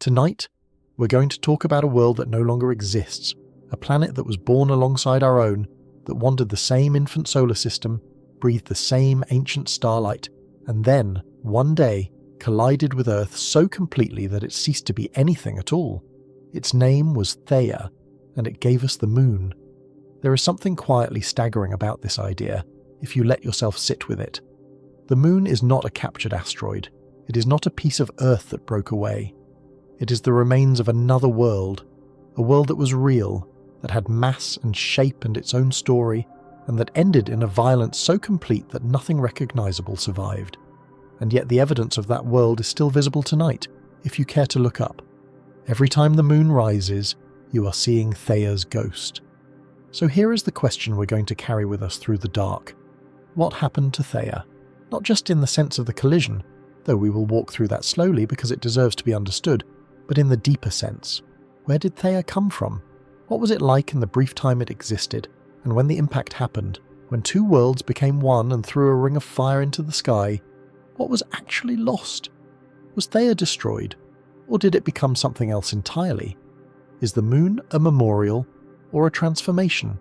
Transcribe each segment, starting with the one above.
Tonight, we're going to talk about a world that no longer exists, a planet that was born alongside our own, that wandered the same infant solar system, breathed the same ancient starlight, and then, one day, collided with Earth so completely that it ceased to be anything at all. Its name was Theia, and it gave us the moon. There is something quietly staggering about this idea, if you let yourself sit with it. The moon is not a captured asteroid. It is not a piece of Earth that broke away. It is the remains of another world, a world that was real, that had mass and shape and its own story, and that ended in a violence so complete that nothing recognizable survived. And yet the evidence of that world is still visible tonight, if you care to look up. Every time the moon rises, you are seeing Theia's ghost. So here is the question we're going to carry with us through the dark. What happened to Theia? Not just in the sense of the collision, though we will walk through that slowly because it deserves to be understood, but in the deeper sense. Where did Theia come from? What was it like in the brief time it existed, and when the impact happened, when two worlds became one and threw a ring of fire into the sky? What was actually lost? Was Theia destroyed, or did it become something else entirely? Is the moon a memorial or a transformation?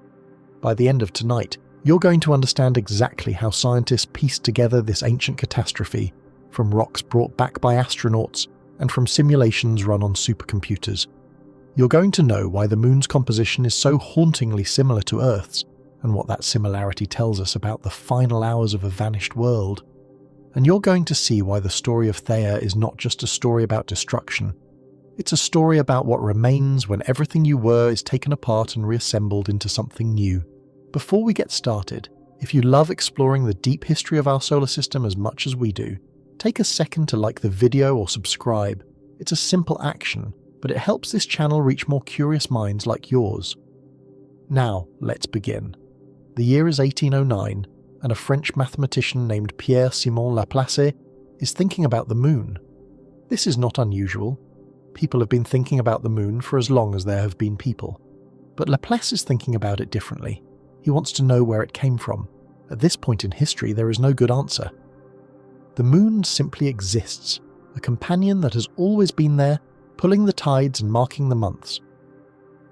By the end of tonight, you're going to understand exactly how scientists pieced together this ancient catastrophe, from rocks brought back by astronauts and from simulations run on supercomputers. You're going to know why the moon's composition is so hauntingly similar to Earth's, and what that similarity tells us about the final hours of a vanished world. And you're going to see why the story of Theia is not just a story about destruction. It's a story about what remains when everything you were is taken apart and reassembled into something new. Before we get started, if you love exploring the deep history of our solar system as much as we do, take a second to like the video or subscribe. It's a simple action, but it helps this channel reach more curious minds like yours. Now, let's begin. The year is 1809, and a French mathematician named Pierre-Simon Laplace is thinking about the moon. This is not unusual. People have been thinking about the moon for as long as there have been people. But Laplace is thinking about it differently. He wants to know where it came from. At this point in history, there is no good answer. The moon simply exists, a companion that has always been there, pulling the tides and marking the months.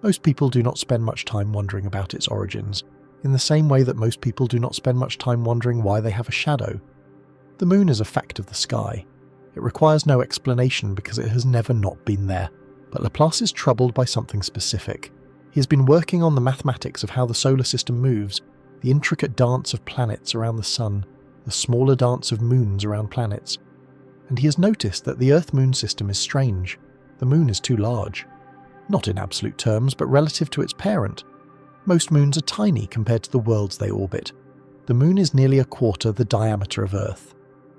Most people do not spend much time wondering about its origins, in the same way that most people do not spend much time wondering why they have a shadow. The moon is a fact of the sky. It requires no explanation because it has never not been there. But Laplace is troubled by something specific. He has been working on the mathematics of how the solar system moves, the intricate dance of planets around the sun, the smaller dance of moons around planets. And he has noticed that the Earth-Moon system is strange. The moon is too large. Not in absolute terms, but relative to its parent. Most moons are tiny compared to the worlds they orbit. The moon is nearly a quarter the diameter of Earth.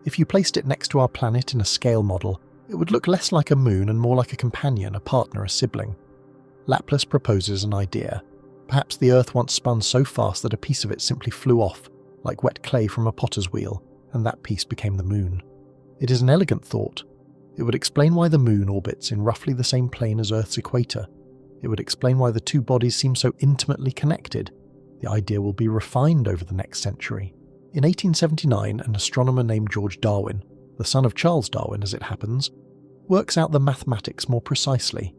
If you placed it next to our planet in a scale model, it would look less like a moon and more like a companion, a partner, a sibling. Laplace proposes an idea. Perhaps the Earth once spun so fast that a piece of it simply flew off, like wet clay from a potter's wheel, and that piece became the moon. It is an elegant thought. It would explain why the moon orbits in roughly the same plane as Earth's equator. It would explain why the two bodies seem so intimately connected. The idea will be refined over the next century. In 1879, an astronomer named George Darwin, the son of Charles Darwin as it happens, works out the mathematics more precisely.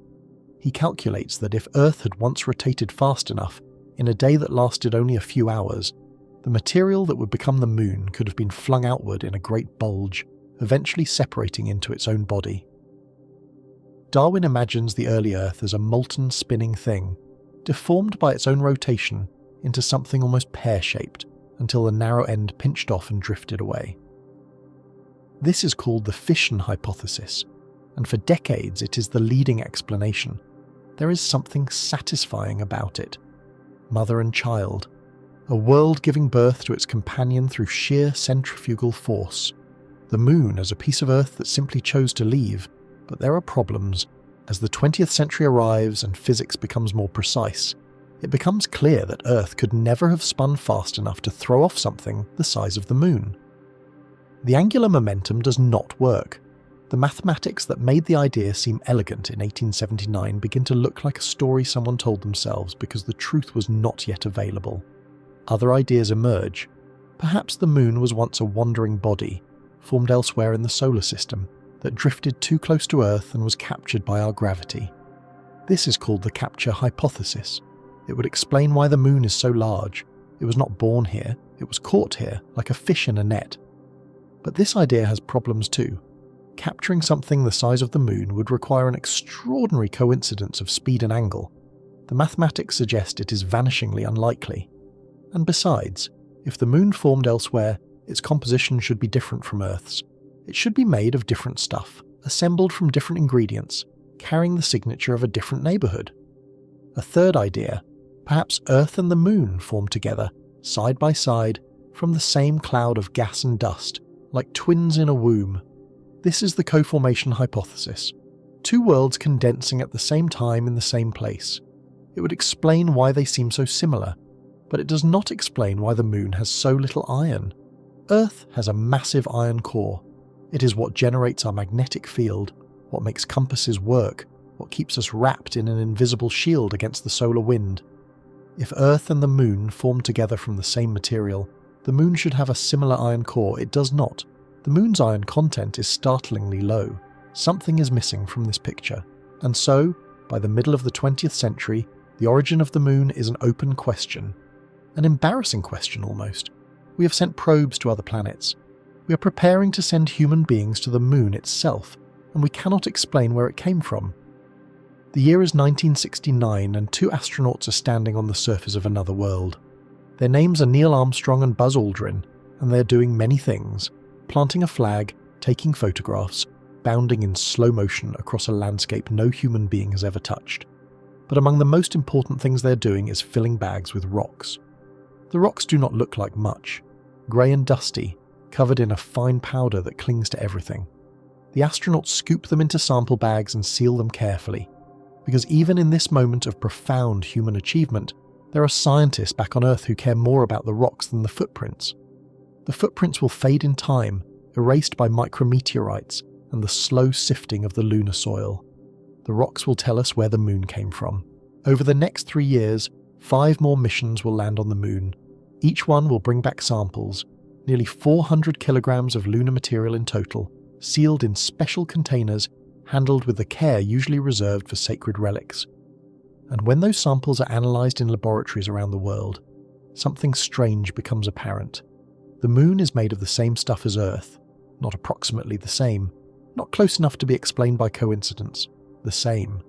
He calculates that if Earth had once rotated fast enough, in a day that lasted only a few hours, the material that would become the moon could have been flung outward in a great bulge, eventually separating into its own body. Darwin imagines the early Earth as a molten spinning thing, deformed by its own rotation into something almost pear-shaped, until the narrow end pinched off and drifted away. This is called the fission hypothesis, and for decades it is the leading explanation. There is something satisfying about it. Mother and child. A world giving birth to its companion through sheer centrifugal force. The moon as a piece of Earth that simply chose to leave. But there are problems. As the 20th century arrives and physics becomes more precise, it becomes clear that Earth could never have spun fast enough to throw off something the size of the moon. The angular momentum does not work. The mathematics that made the idea seem elegant in 1879 begin to look like a story someone told themselves because the truth was not yet available. Other ideas emerge. Perhaps the moon was once a wandering body, formed elsewhere in the solar system, that drifted too close to Earth and was captured by our gravity. This is called the capture hypothesis. It would explain why the moon is so large. It was not born here, it was caught here, like a fish in a net. But this idea has problems too. Capturing something the size of the moon would require an extraordinary coincidence of speed and angle. The mathematics suggest it is vanishingly unlikely. And besides, if the moon formed elsewhere, its composition should be different from Earth's. It should be made of different stuff, assembled from different ingredients, carrying the signature of a different neighbourhood. A third idea, perhaps Earth and the moon formed together, side by side, from the same cloud of gas and dust, like twins in a womb. This is the co-formation hypothesis. Two worlds condensing at the same time in the same place. It would explain why they seem so similar, but it does not explain why the moon has so little iron. Earth has a massive iron core. It is what generates our magnetic field, what makes compasses work, what keeps us wrapped in an invisible shield against the solar wind. If Earth and the moon formed together from the same material, the moon should have a similar iron core. It does not. The moon's iron content is startlingly low. Something is missing from this picture. And so, by the middle of the 20th century, the origin of the moon is an open question. An embarrassing question almost. We have sent probes to other planets. We are preparing to send human beings to the moon itself, and we cannot explain where it came from. The year is 1969 and two astronauts are standing on the surface of another world. Their names are Neil Armstrong and Buzz Aldrin, and they are doing many things, planting a flag, taking photographs, bounding in slow motion across a landscape no human being has ever touched. But among the most important things they're doing is filling bags with rocks. The rocks do not look like much, grey and dusty, covered in a fine powder that clings to everything. The astronauts scoop them into sample bags and seal them carefully, because even in this moment of profound human achievement, there are scientists back on Earth who care more about the rocks than the footprints. The footprints will fade in time, erased by micrometeorites and the slow sifting of the lunar soil. The rocks will tell us where the moon came from. Over the next 3 years, 5 more missions will land on the moon. Each one will bring back samples, nearly 400 kilograms of lunar material in total, sealed in special containers, handled with the care usually reserved for sacred relics. And when those samples are analysed in laboratories around the world, something strange becomes apparent. The moon is made of the same stuff as Earth, not approximately the same, not close enough to be explained by coincidence, the same.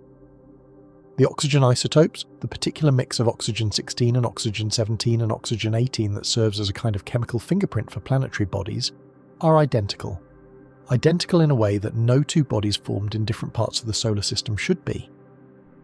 The oxygen isotopes, the particular mix of oxygen-16 and oxygen-17 and oxygen-18 that serves as a kind of chemical fingerprint for planetary bodies, are identical. Identical in a way that no two bodies formed in different parts of the solar system should be.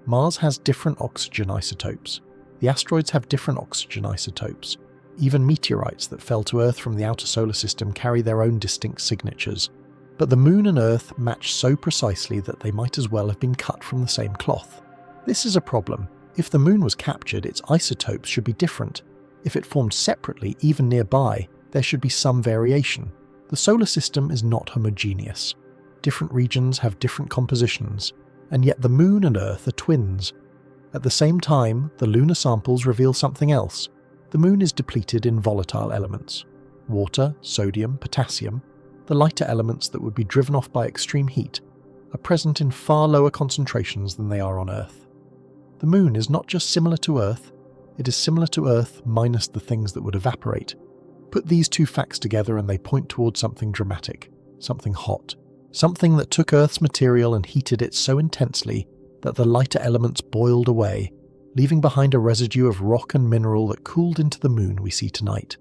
Mars has different oxygen isotopes. The asteroids have different oxygen isotopes. Even meteorites that fell to Earth from the outer solar system carry their own distinct signatures. But the Moon and Earth match so precisely that they might as well have been cut from the same cloth. This is a problem. If the Moon was captured, its isotopes should be different. If it formed separately, even nearby, there should be some variation. The solar system is not homogeneous. Different regions have different compositions, and yet the Moon and Earth are twins. At the same time, the lunar samples reveal something else. The Moon is depleted in volatile elements. Water, sodium, potassium, the lighter elements that would be driven off by extreme heat, are present in far lower concentrations than they are on Earth. The Moon is not just similar to Earth, it is similar to Earth minus the things that would evaporate. Put these two facts together and they point towards something dramatic, something hot, something that took Earth's material and heated it so intensely that the lighter elements boiled away, leaving behind a residue of rock and mineral that cooled into the Moon we see tonight.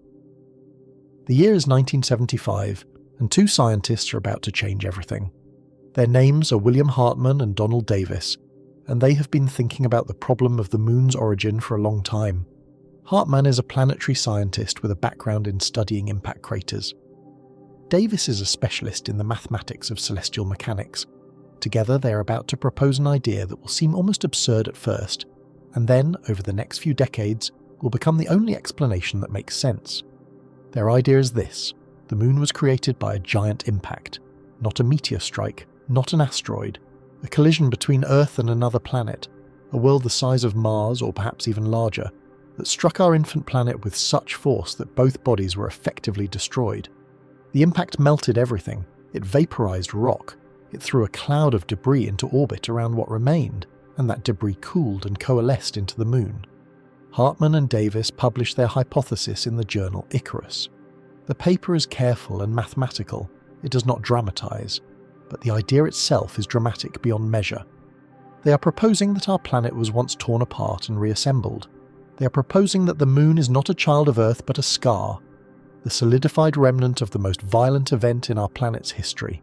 The year is 1975, and two scientists are about to change everything. Their names are William Hartmann and Donald Davis, and they have been thinking about the problem of the Moon's origin for a long time. Hartmann is a planetary scientist with a background in studying impact craters. Davis is a specialist in the mathematics of celestial mechanics. Together they are about to propose an idea that will seem almost absurd at first, and then, over the next few decades, will become the only explanation that makes sense. Their idea is this: the Moon was created by a giant impact, not a meteor strike, not an asteroid, a collision between Earth and another planet, a world the size of Mars or perhaps even larger, that struck our infant planet with such force that both bodies were effectively destroyed. The impact melted everything, it vaporized rock, It threw a cloud of debris into orbit around what remained, and that debris cooled and coalesced into the Moon. Hartmann and Davis published their hypothesis in the journal Icarus. The paper is careful and mathematical, it does not dramatize, but the idea itself is dramatic beyond measure. They are proposing that our planet was once torn apart and reassembled. They are proposing that the Moon is not a child of Earth but a scar, the solidified remnant of the most violent event in our planet's history.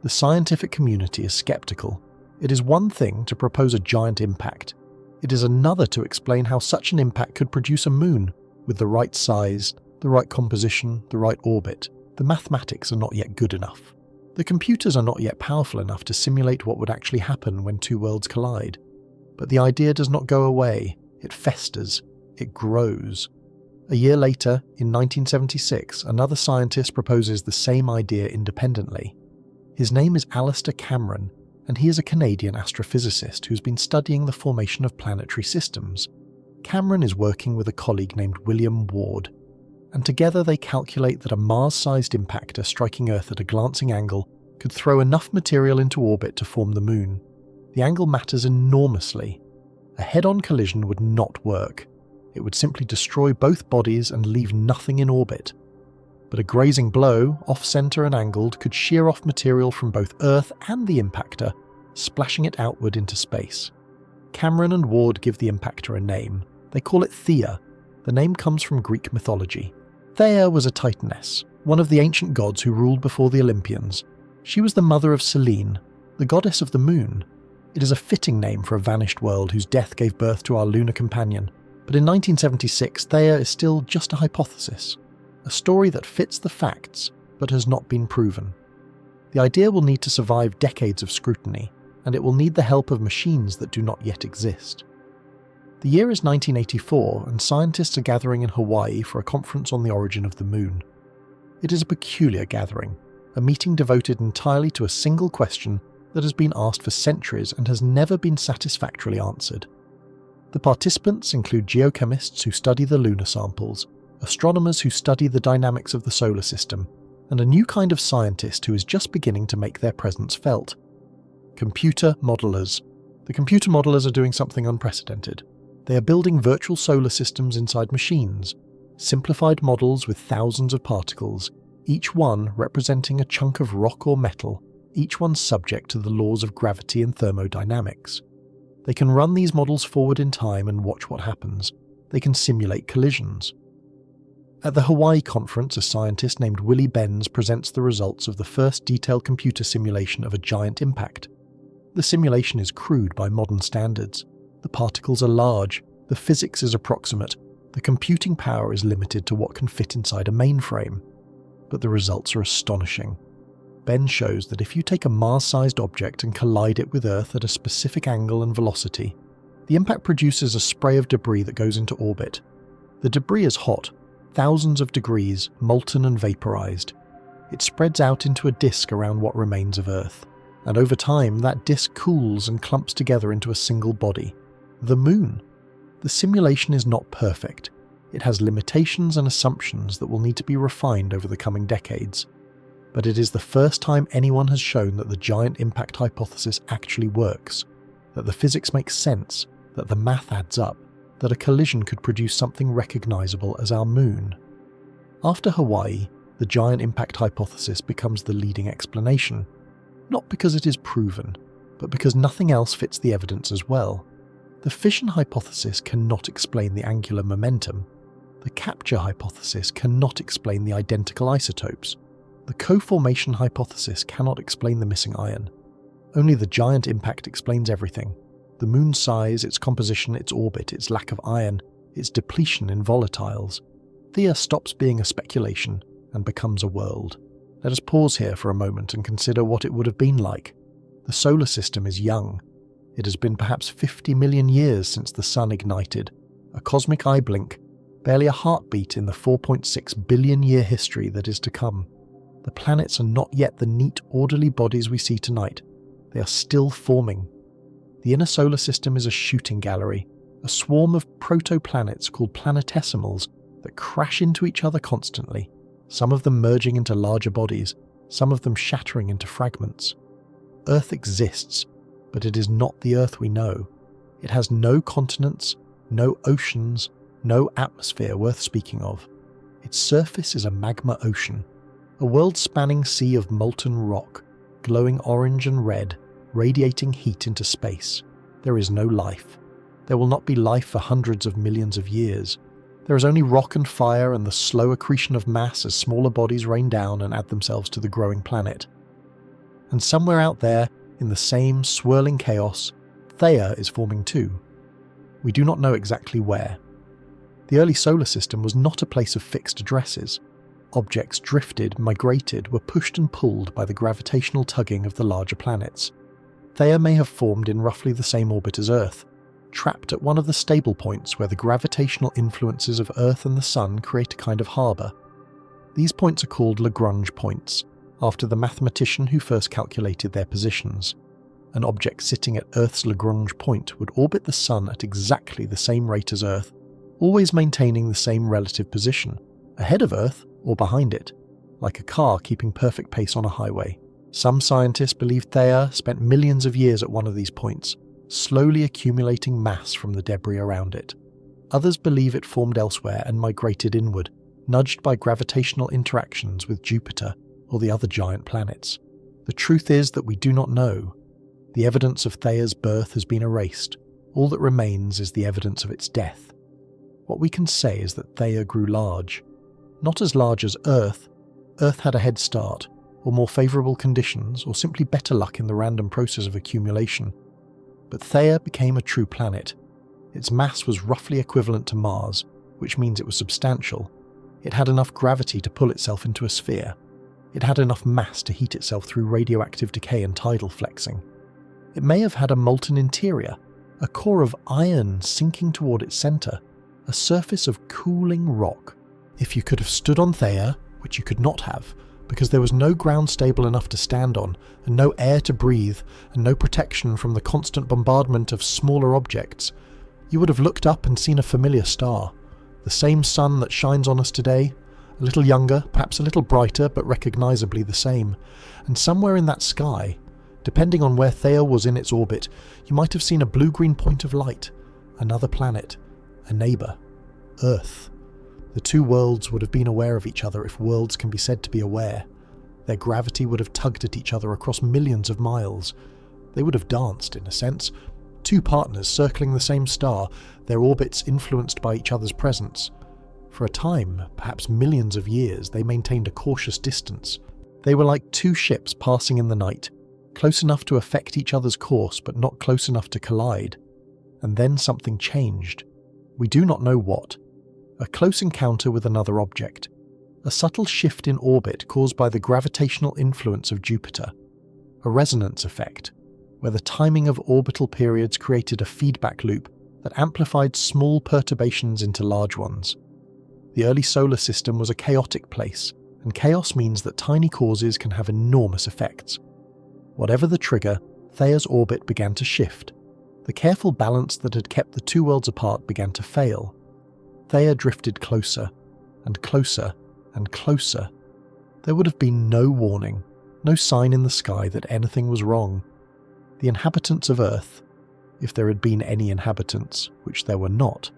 The scientific community is skeptical. It is one thing to propose a giant impact. It is another to explain how such an impact could produce a Moon with the right size, the right composition, the right orbit. The mathematics are not yet good enough. The computers are not yet powerful enough to simulate what would actually happen when two worlds collide. But the idea does not go away. It festers. It grows. A year later, in 1976, another scientist proposes the same idea independently. His name is Alistair Cameron, and he is a Canadian astrophysicist who's been studying the formation of planetary systems. Cameron is working with a colleague named William Ward, and together they calculate that a Mars-sized impactor striking Earth at a glancing angle could throw enough material into orbit to form the Moon. The angle matters enormously. A head-on collision would not work. It would simply destroy both bodies and leave nothing in orbit. But a grazing blow, off-center and angled, could shear off material from both Earth and the impactor, splashing it outward into space. Cameron and Ward give the impactor a name. They call it Theia. The name comes from Greek mythology. Theia was a titaness, one of the ancient gods who ruled before the Olympians. She was the mother of Selene, the goddess of the Moon. It is a fitting name for a vanished world whose death gave birth to our lunar companion. But in 1976, Theia is still just a hypothesis. A story that fits the facts, but has not been proven. The idea will need to survive decades of scrutiny, and it will need the help of machines that do not yet exist. The year is 1984, and scientists are gathering in Hawaii for a conference on the origin of the Moon. It is a peculiar gathering, a meeting devoted entirely to a single question that has been asked for centuries and has never been satisfactorily answered. The participants include geochemists who study the lunar samples, astronomers who study the dynamics of the solar system, and a new kind of scientist who is just beginning to make their presence felt. Computer modelers. The computer modelers are doing something unprecedented. They are building virtual solar systems inside machines, simplified models with thousands of particles, each one representing a chunk of rock or metal, each one subject to the laws of gravity and thermodynamics. They can run these models forward in time and watch what happens. They can simulate collisions. At the Hawaii conference, a scientist named Willie Benz presents the results of the first detailed computer simulation of a giant impact. The simulation is crude by modern standards. The particles are large, the physics is approximate, the computing power is limited to what can fit inside a mainframe. But the results are astonishing. Benz shows that if you take a Mars-sized object and collide it with Earth at a specific angle and velocity, the impact produces a spray of debris that goes into orbit. The debris is hot, thousands of degrees, molten and vaporized. It spreads out into a disk around what remains of Earth, and over time that disk cools and clumps together into a single body, the Moon. The simulation is not perfect. It has limitations and assumptions that will need to be refined over the coming decades. But it is the first time anyone has shown that the giant impact hypothesis actually works, that the physics makes sense, that the math adds up, that a collision could produce something recognizable as our Moon. After Hawaii, the giant impact hypothesis becomes the leading explanation, not because it is proven, but because nothing else fits the evidence as well. The fission hypothesis cannot explain the angular momentum. The capture hypothesis cannot explain the identical isotopes. The co-formation hypothesis cannot explain the missing iron. Only the giant impact explains everything. The Moon's size, its composition, its orbit, its lack of iron, its depletion in volatiles. Theia stops being a speculation and becomes a world. Let us pause here for a moment and consider what it would have been like. The solar system is young. It has been perhaps 50 million years since the sun ignited, a cosmic eye blink, barely a heartbeat in the 4.6 billion year history that is to come. The planets are not yet the neat, orderly bodies we see tonight. They are still forming. The inner solar system is a shooting gallery, a swarm of protoplanets called planetesimals that crash into each other constantly, some of them merging into larger bodies, some of them shattering into fragments. Earth exists, but it is not the Earth we know. It has no continents, no oceans, no atmosphere worth speaking of. Its surface is a magma ocean, a world-spanning sea of molten rock, glowing orange and red, radiating heat into space. There is no life. There will not be life for hundreds of millions of years. There is only rock and fire and the slow accretion of mass as smaller bodies rain down and add themselves to the growing planet. And somewhere out there, in the same swirling chaos, Theia is forming too. We do not know exactly where. The early solar system was not a place of fixed addresses. Objects drifted, migrated, were pushed and pulled by the gravitational tugging of the larger planets. Theia may have formed in roughly the same orbit as Earth, trapped at one of the stable points where the gravitational influences of Earth and the Sun create a kind of harbour. These points are called Lagrange points, after the mathematician who first calculated their positions. An object sitting at Earth's Lagrange point would orbit the Sun at exactly the same rate as Earth, always maintaining the same relative position, ahead of Earth or behind it, like a car keeping perfect pace on a highway. Some scientists believe Theia spent millions of years at one of these points, slowly accumulating mass from the debris around it. Others believe it formed elsewhere and migrated inward, nudged by gravitational interactions with Jupiter or the other giant planets. The truth is that we do not know. The evidence of Theia's birth has been erased. All that remains is the evidence of its death. What we can say is that Theia grew large. Not as large as Earth. Earth had a head start, or more favourable conditions, or simply better luck in the random process of accumulation. But Theia became a true planet. Its mass was roughly equivalent to Mars, which means it was substantial. It had enough gravity to pull itself into a sphere. It had enough mass to heat itself through radioactive decay and tidal flexing. It may have had a molten interior, a core of iron sinking toward its centre, a surface of cooling rock. If you could have stood on Theia, which you could not have, because there was no ground stable enough to stand on, and no air to breathe, and no protection from the constant bombardment of smaller objects, you would have looked up and seen a familiar star, the same sun that shines on us today, a little younger, perhaps a little brighter, but recognisably the same, and somewhere in that sky, depending on where Theia was in its orbit, you might have seen a blue-green point of light, another planet, a neighbour, Earth. The two worlds would have been aware of each other if worlds can be said to be aware. Their gravity would have tugged at each other across millions of miles. They would have danced, in a sense. Two partners circling the same star, their orbits influenced by each other's presence. For a time, perhaps millions of years, they maintained a cautious distance. They were like two ships passing in the night, close enough to affect each other's course but not close enough to collide. And then something changed. We do not know what. A close encounter with another object. A subtle shift in orbit caused by the gravitational influence of Jupiter. A resonance effect, where the timing of orbital periods created a feedback loop that amplified small perturbations into large ones. The early solar system was a chaotic place, and chaos means that tiny causes can have enormous effects. Whatever the trigger, Theia's orbit began to shift. The careful balance that had kept the two worlds apart began to fail. Theia drifted closer, and closer, and closer. There would have been no warning, no sign in the sky that anything was wrong. The inhabitants of Earth, if there had been any inhabitants, which there were not,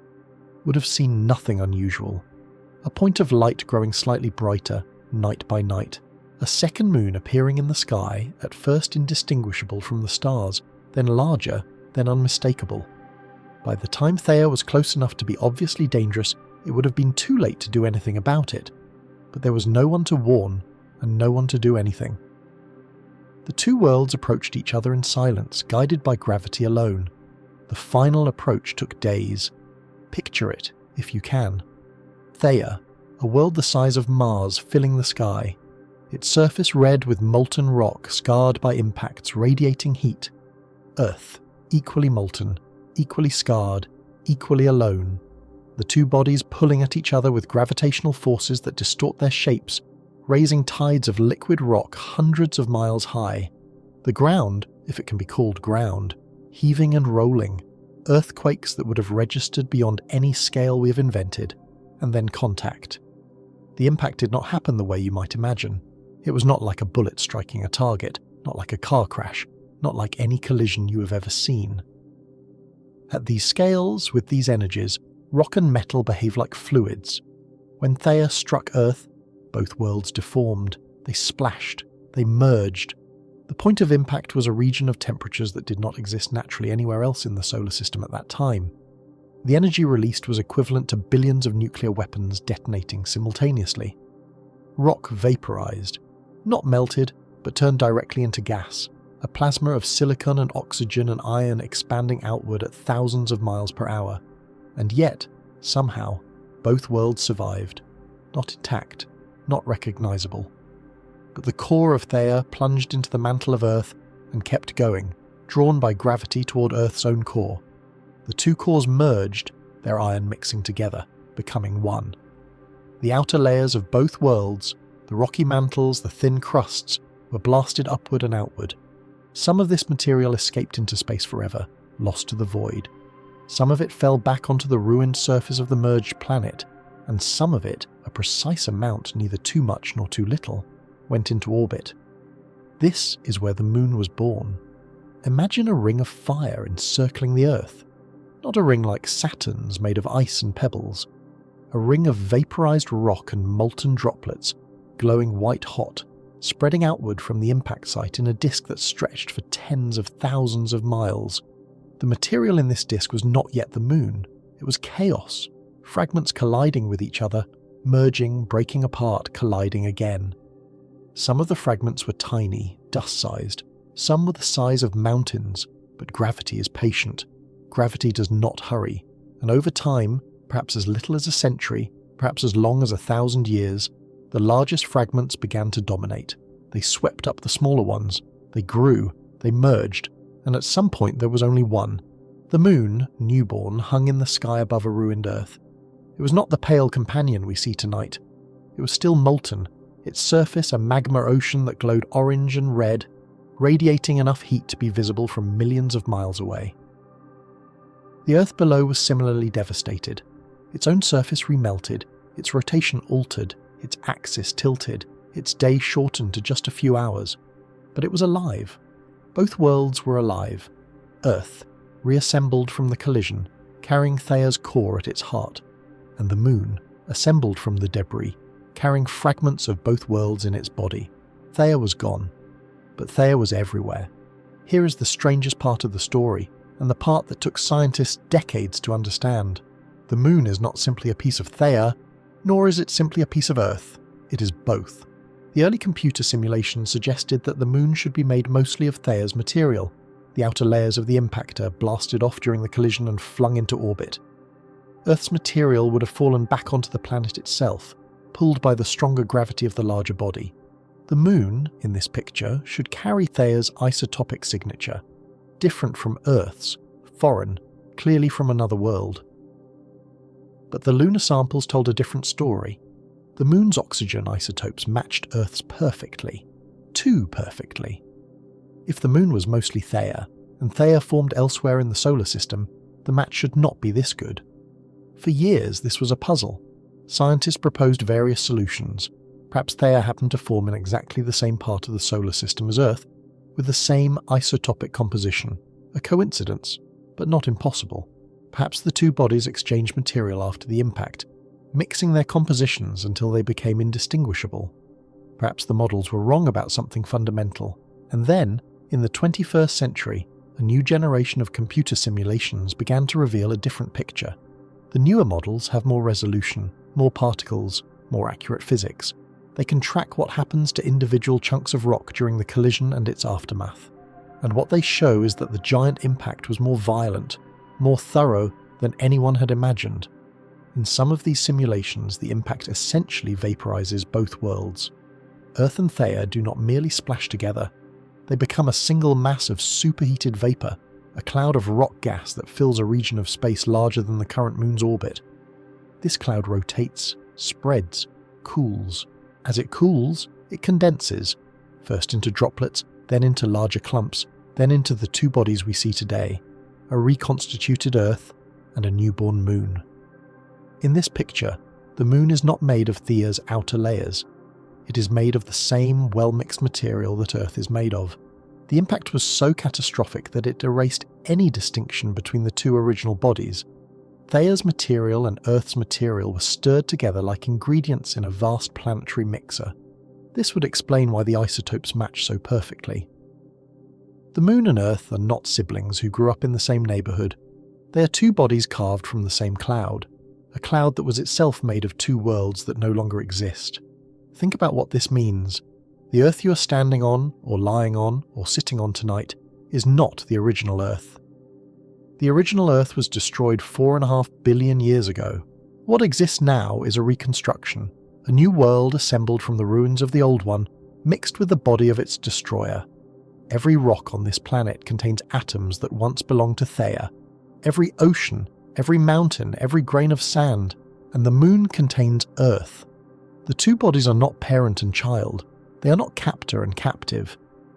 would have seen nothing unusual. A point of light growing slightly brighter, night by night. A second moon appearing in the sky, at first indistinguishable from the stars, then larger, then unmistakable. By the time Theia was close enough to be obviously dangerous, it would have been too late to do anything about it. But there was no one to warn, and no one to do anything. The two worlds approached each other in silence, guided by gravity alone. The final approach took days. Picture it, if you can. Theia, a world the size of Mars filling the sky, its surface red with molten rock scarred by impacts radiating heat. Earth, equally molten, equally scarred, equally alone. The two bodies pulling at each other with gravitational forces that distort their shapes, raising tides of liquid rock hundreds of miles high. The ground, if it can be called ground, heaving and rolling. Earthquakes that would have registered beyond any scale we have invented. And then contact. The impact did not happen the way you might imagine. It was not like a bullet striking a target, not like a car crash. not like any collision you have ever seen. At these scales, with these energies, rock and metal behave like fluids. When Theia struck Earth, both worlds deformed, they splashed, they merged. The point of impact was a region of temperatures that did not exist naturally anywhere else in the solar system at that time. The energy released was equivalent to billions of nuclear weapons detonating simultaneously. Rock vaporized, not melted, but turned directly into gas, a plasma of silicon and oxygen and iron expanding outward at thousands of miles per hour. And yet, somehow, both worlds survived. Not intact, not recognizable. But the core of Theia plunged into the mantle of Earth and kept going, drawn by gravity toward Earth's own core. The two cores merged, their iron mixing together, becoming one. The outer layers of both worlds, the rocky mantles, the thin crusts, were blasted upward and outward. Some of this material escaped into space forever, lost to the void. Some of it fell back onto the ruined surface of the merged planet, and some of it, a precise amount, neither too much nor too little, went into orbit. This is where the moon was born. Imagine a ring of fire encircling the Earth. Not a ring like Saturn's made of ice and pebbles. A ring of vaporized rock and molten droplets, glowing white-hot, spreading outward from the impact site in a disk that stretched for tens of thousands of miles. The material in this disk was not yet the moon. It was chaos, fragments colliding with each other, merging, breaking apart, colliding again. Some of the fragments were tiny, dust-sized. Some were the size of mountains, but gravity is patient. Gravity does not hurry, and over time, perhaps as little as a century, perhaps as long as 1,000 years, the largest fragments began to dominate. They swept up the smaller ones, they grew, they merged, and at some point there was only one. The moon, newborn, hung in the sky above a ruined Earth. It was not the pale companion we see tonight. It was still molten, its surface a magma ocean that glowed orange and red, radiating enough heat to be visible from millions of miles away. The Earth below was similarly devastated. Its own surface remelted, its rotation altered, its axis tilted, its day shortened to just a few hours. But it was alive. Both worlds were alive. Earth, reassembled from the collision, carrying Theia's core at its heart, and the moon, assembled from the debris, carrying fragments of both worlds in its body. Theia was gone, but Theia was everywhere. Here is the strangest part of the story, and the part that took scientists decades to understand. The moon is not simply a piece of Theia, nor is it simply a piece of Earth. It is both. The early computer simulations suggested that the moon should be made mostly of Theia's material, the outer layers of the impactor blasted off during the collision and flung into orbit. Earth's material would have fallen back onto the planet itself, pulled by the stronger gravity of the larger body. The moon, in this picture, should carry Theia's isotopic signature, different from Earth's, foreign, clearly from another world. But the lunar samples told a different story. The moon's oxygen isotopes matched Earth's perfectly. Too perfectly. If the moon was mostly Theia, and Theia formed elsewhere in the solar system, the match should not be this good. For years this was a puzzle. Scientists proposed various solutions. Perhaps Theia happened to form in exactly the same part of the solar system as Earth, with the same isotopic composition. A coincidence, but not impossible. Perhaps the two bodies exchanged material after the impact, mixing their compositions until they became indistinguishable. Perhaps the models were wrong about something fundamental, and then, in the 21st century, a new generation of computer simulations began to reveal a different picture. The newer models have more resolution, more particles, more accurate physics. They can track what happens to individual chunks of rock during the collision and its aftermath. And what they show is that the giant impact was more violent, more thorough than anyone had imagined. In some of these simulations, the impact essentially vaporizes both worlds. Earth and Theia do not merely splash together. They become a single mass of superheated vapor, a cloud of rock gas that fills a region of space larger than the current moon's orbit. This cloud rotates, spreads, cools. As it cools, it condenses, first into droplets, then into larger clumps, then into the two bodies we see today, a reconstituted Earth and a newborn moon. In this picture, the moon is not made of Theia's outer layers. It is made of the same well-mixed material that Earth is made of. The impact was so catastrophic that it erased any distinction between the two original bodies. Theia's material and Earth's material were stirred together like ingredients in a vast planetary mixer. This would explain why the isotopes match so perfectly. The Moon and Earth are not siblings who grew up in the same neighbourhood. They are two bodies carved from the same cloud, a cloud that was itself made of two worlds that no longer exist. Think about what this means. The Earth you are standing on, or lying on, or sitting on tonight is not the original Earth. The original Earth was destroyed 4.5 billion years ago. What exists now is a reconstruction, a new world assembled from the ruins of the old one, mixed with the body of its destroyer. Every rock on this planet contains atoms that once belonged to Theia. Every ocean, every mountain, every grain of sand, and the Moon contains Earth. The two bodies are not parent and child. They are not captor and captive.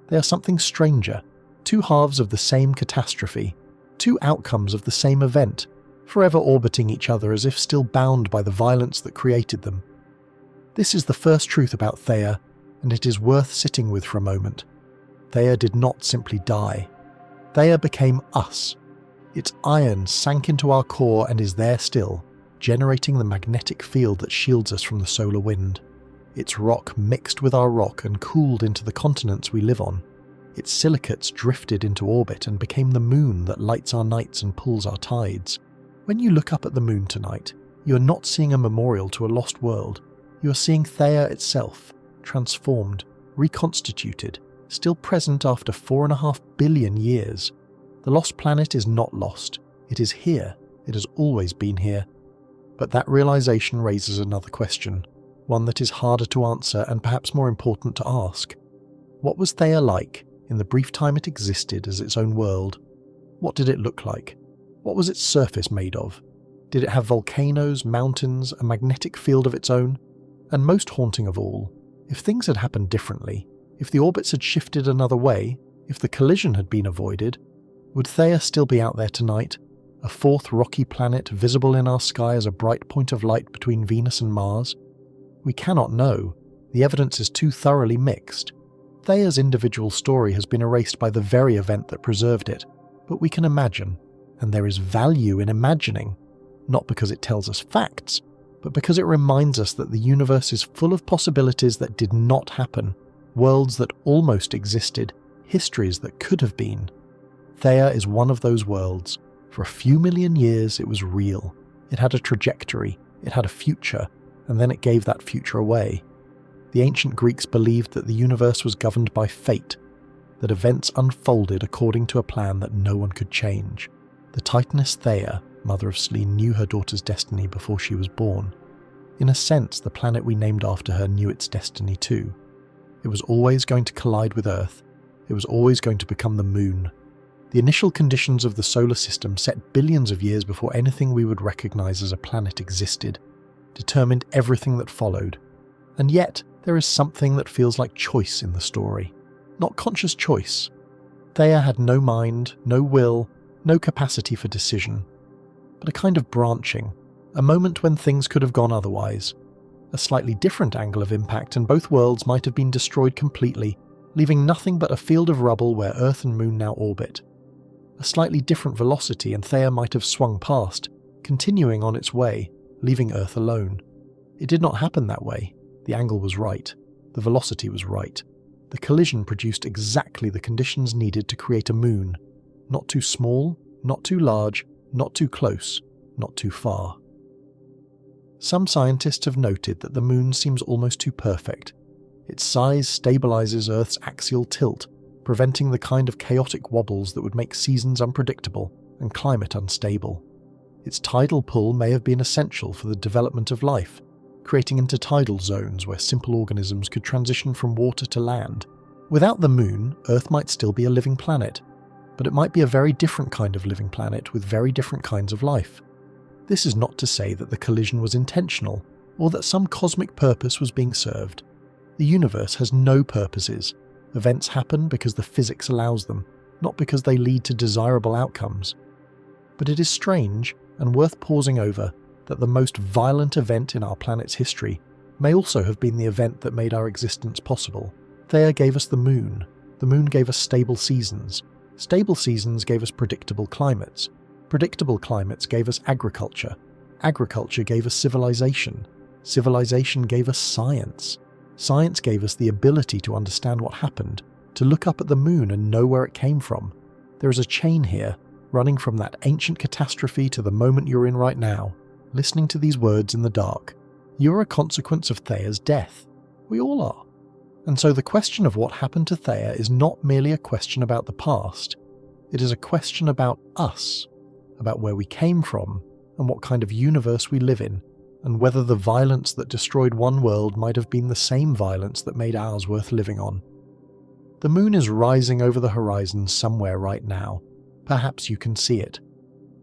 They are something stranger, two halves of the same catastrophe, two outcomes of the same event, forever orbiting each other as if still bound by the violence that created them. This is the first truth about Theia, and it is worth sitting with for a moment. Theia did not simply die. Theia became us. Its iron sank into our core and is there still, generating the magnetic field that shields us from the solar wind. Its rock mixed with our rock and cooled into the continents we live on. Its silicates drifted into orbit and became the Moon that lights our nights and pulls our tides. When you look up at the Moon tonight, you are not seeing a memorial to a lost world. You are seeing Theia itself, transformed, reconstituted, still present after 4.5 billion years. The lost planet is not lost. It is here. It has always been here. But that realization raises another question, one that is harder to answer and perhaps more important to ask. What was Theia like in the brief time it existed as its own world? What did it look like? What was its surface made of? Did it have volcanoes, mountains, a magnetic field of its own? And most haunting of all, if things had happened differently, if the orbits had shifted another way, if the collision had been avoided, would Theia still be out there tonight, a fourth rocky planet visible in our sky as a bright point of light between Venus and Mars? We cannot know. The evidence is too thoroughly mixed. Theia's individual story has been erased by the very event that preserved it, but we can imagine, and there is value in imagining, not because it tells us facts, but because it reminds us that the universe is full of possibilities that did not happen, worlds that almost existed, histories that could have been. Theia is one of those worlds. For a few million years it was real. It had a trajectory, it had a future, and then it gave that future away. The ancient Greeks believed that the universe was governed by fate, that events unfolded according to a plan that no one could change. The Titaness Theia, mother of Selene, knew her daughter's destiny before she was born. In a sense, the planet we named after her knew its destiny too. It was always going to collide with Earth. It was always going to become the Moon. The initial conditions of the solar system, set billions of years before anything we would recognize as a planet existed, determined everything that followed. And yet, there is something that feels like choice in the story. Not conscious choice. Theia had no mind, no will, no capacity for decision. But a kind of branching, a moment when things could have gone otherwise. A slightly different angle of impact and both worlds might have been destroyed completely, leaving nothing but a field of rubble where Earth and Moon now orbit. A slightly different velocity and Theia might have swung past, continuing on its way, leaving Earth alone. It did not happen that way. The angle was right. The velocity was right. The collision produced exactly the conditions needed to create a Moon. Not too small, not too large, not too close, not too far. Some scientists have noted that the Moon seems almost too perfect. Its size stabilizes Earth's axial tilt, preventing the kind of chaotic wobbles that would make seasons unpredictable and climate unstable. Its tidal pull may have been essential for the development of life, creating intertidal zones where simple organisms could transition from water to land. Without the Moon, Earth might still be a living planet, but it might be a very different kind of living planet with very different kinds of life. This is not to say that the collision was intentional, or that some cosmic purpose was being served. The universe has no purposes. Events happen because the physics allows them, not because they lead to desirable outcomes. But it is strange, and worth pausing over, that the most violent event in our planet's history may also have been the event that made our existence possible. Theia gave us the Moon The moon gave us stable seasons. Stable seasons gave us predictable climates. Predictable climates gave us agriculture. Agriculture gave us civilization. Civilization gave us science. Science gave us the ability to understand what happened, to look up at the moon and know where it came from. There is a chain here, running from that ancient catastrophe to the moment you're in right now, listening to these words in the dark. You're a consequence of Theia's death. We all are. And so the question of what happened to Theia is not merely a question about the past. It is a question about us, about where we came from, and what kind of universe we live in, and whether the violence that destroyed one world might have been the same violence that made ours worth living on. The moon is rising over the horizon somewhere right now. Perhaps you can see it.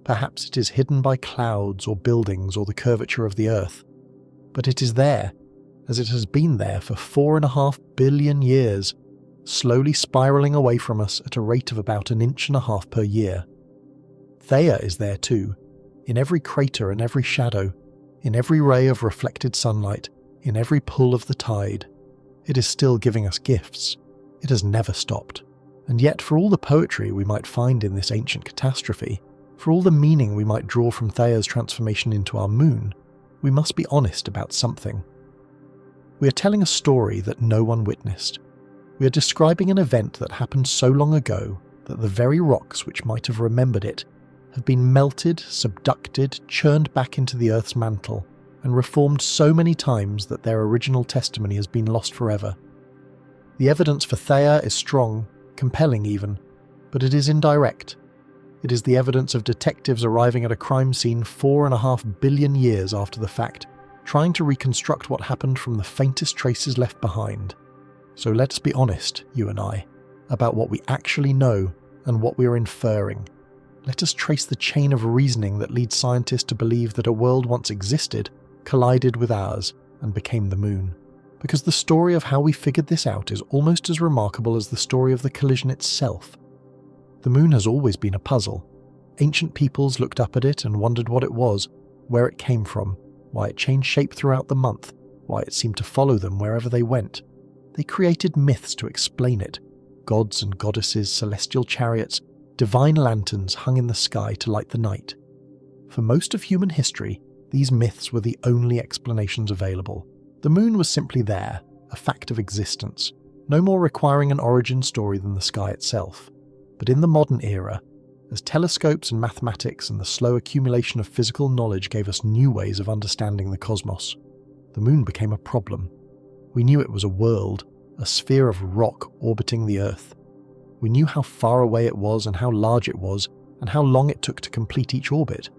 Perhaps it is hidden by clouds or buildings or the curvature of the Earth. But it is there, as it has been there for 4.5 billion years, slowly spiralling away from us at a rate of about 1.5 inches per year. Theia is there too, in every crater and every shadow, in every ray of reflected sunlight, in every pull of the tide. It is still giving us gifts. It has never stopped. And yet, for all the poetry we might find in this ancient catastrophe, for all the meaning we might draw from Theia's transformation into our moon, we must be honest about something. We are telling a story that no one witnessed. We are describing an event that happened so long ago that the very rocks which might have remembered it have been melted, subducted, churned back into the Earth's mantle, and reformed so many times that their original testimony has been lost forever. The evidence for Theia is strong, compelling even, but it is indirect. It is the evidence of detectives arriving at a crime scene 4.5 billion years after the fact, trying to reconstruct what happened from the faintest traces left behind. So let us be honest, you and I, about what we actually know and what we are inferring. Let us trace the chain of reasoning that leads scientists to believe that a world once existed, collided with ours, and became the moon. Because the story of how we figured this out is almost as remarkable as the story of the collision itself. The moon has always been a puzzle. Ancient peoples looked up at it and wondered what it was, where it came from, why it changed shape throughout the month, why it seemed to follow them wherever they went. They created myths to explain it. Gods and goddesses, celestial chariots, divine lanterns hung in the sky to light the night. For most of human history, these myths were the only explanations available. The moon was simply there, a fact of existence, no more requiring an origin story than the sky itself. But in the modern era, as telescopes and mathematics and the slow accumulation of physical knowledge gave us new ways of understanding the cosmos, the moon became a problem. We knew it was a world, a sphere of rock orbiting the Earth. We knew how far away it was and how large it was, and how long it took to complete each orbit.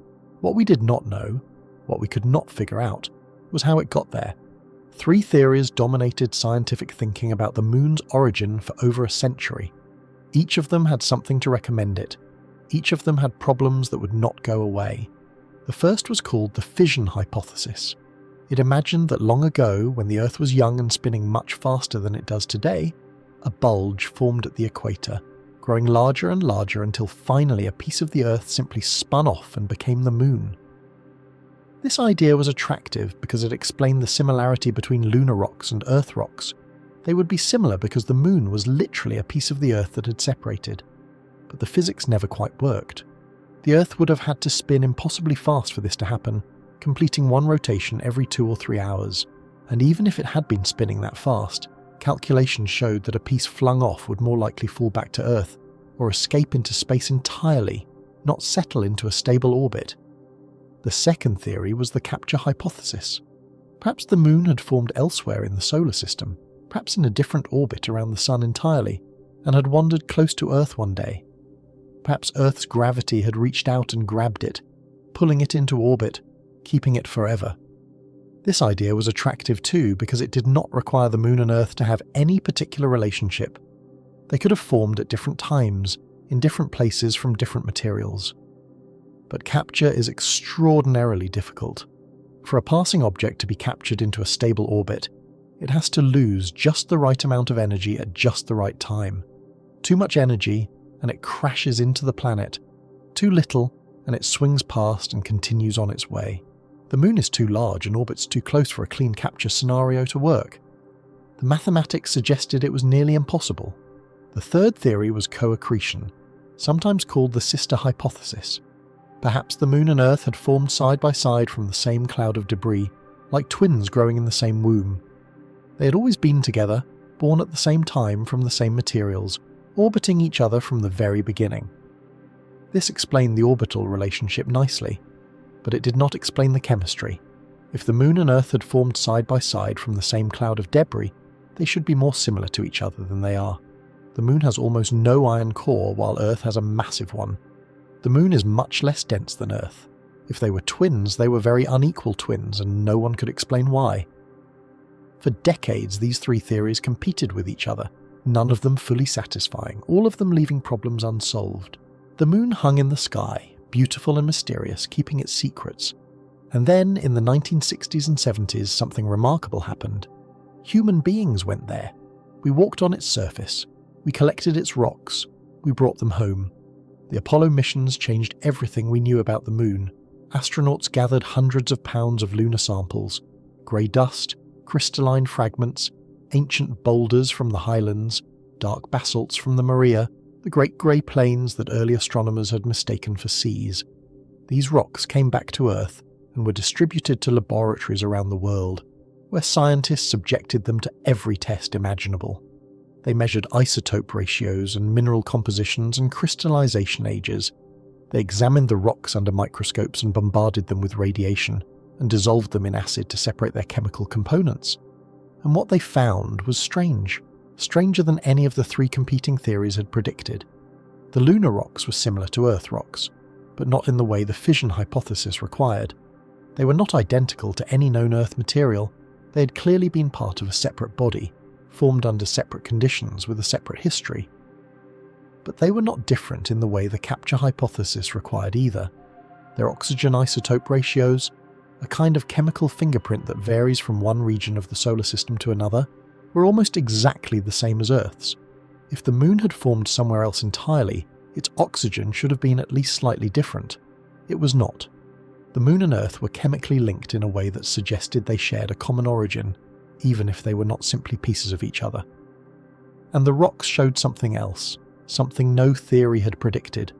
What we did not know, what we could not figure out, was how it got there. 3 theories dominated scientific thinking about the moon's origin for over a century. Each of them had something to recommend it. Each of them had problems that would not go away. The first was called the fission hypothesis. It imagined that long ago, when the Earth was young and spinning much faster than it does today, a bulge formed at the equator, growing larger and larger until finally a piece of the Earth simply spun off and became the moon. This idea was attractive because it explained the similarity between lunar rocks and Earth rocks. They would be similar because the moon was literally a piece of the Earth that had separated. But the physics never quite worked. The Earth would have had to spin impossibly fast for this to happen, completing one rotation every 2 or 3 hours. And even if it had been spinning that fast, calculations showed that a piece flung off would more likely fall back to Earth, or escape into space entirely, not settle into a stable orbit. The second theory was the capture hypothesis. Perhaps the moon had formed elsewhere in the solar system, perhaps in a different orbit around the sun entirely, and had wandered close to Earth one day. Perhaps Earth's gravity had reached out and grabbed it, pulling it into orbit, keeping it forever. This idea was attractive too because it did not require the moon and Earth to have any particular relationship. They could have formed at different times, in different places from different materials. But capture is extraordinarily difficult. For a passing object to be captured into a stable orbit, it has to lose just the right amount of energy at just the right time. Too much energy, and it crashes into the planet. Too little, and it swings past and continues on its way. The moon is too large and orbits too close for a clean capture scenario to work. The mathematics suggested it was nearly impossible. The third theory was co-accretion, sometimes called the sister hypothesis. Perhaps the Moon and Earth had formed side by side from the same cloud of debris, like twins growing in the same womb. They had always been together, born at the same time from the same materials, orbiting each other from the very beginning. This explained the orbital relationship nicely, but it did not explain the chemistry. If the Moon and Earth had formed side by side from the same cloud of debris, they should be more similar to each other than they are. The Moon has almost no iron core, while Earth has a massive one. The Moon is much less dense than Earth. If they were twins, they were very unequal twins, and no one could explain why. For decades, these three theories competed with each other, none of them fully satisfying, all of them leaving problems unsolved. The Moon hung in the sky, beautiful and mysterious, keeping its secrets. And then, in the 1960s and 70s, something remarkable happened. Human beings went there. We walked on its surface. We collected its rocks. We brought them home. The Apollo missions changed everything we knew about the Moon. Astronauts gathered hundreds of pounds of lunar samples, grey dust, crystalline fragments, ancient boulders from the highlands, dark basalts from the Maria, the great grey plains that early astronomers had mistaken for seas. These rocks came back to Earth and were distributed to laboratories around the world, where scientists subjected them to every test imaginable. They measured isotope ratios and mineral compositions and crystallization ages. They examined the rocks under microscopes and bombarded them with radiation, and dissolved them in acid to separate their chemical components. And what they found was strange, stranger than any of the three competing theories had predicted. The lunar rocks were similar to Earth rocks, but not in the way the fission hypothesis required. They were not identical to any known Earth material. They had clearly been part of a separate body, formed under separate conditions with a separate history. But they were not different in the way the capture hypothesis required either. Their oxygen isotope ratios, a kind of chemical fingerprint that varies from one region of the solar system to another, were almost exactly the same as Earth's. If the Moon had formed somewhere else entirely, its oxygen should have been at least slightly different. It was not. The Moon and Earth were chemically linked in a way that suggested they shared a common origin, even if they were not simply pieces of each other. And the rocks showed something else, something no theory had predicted.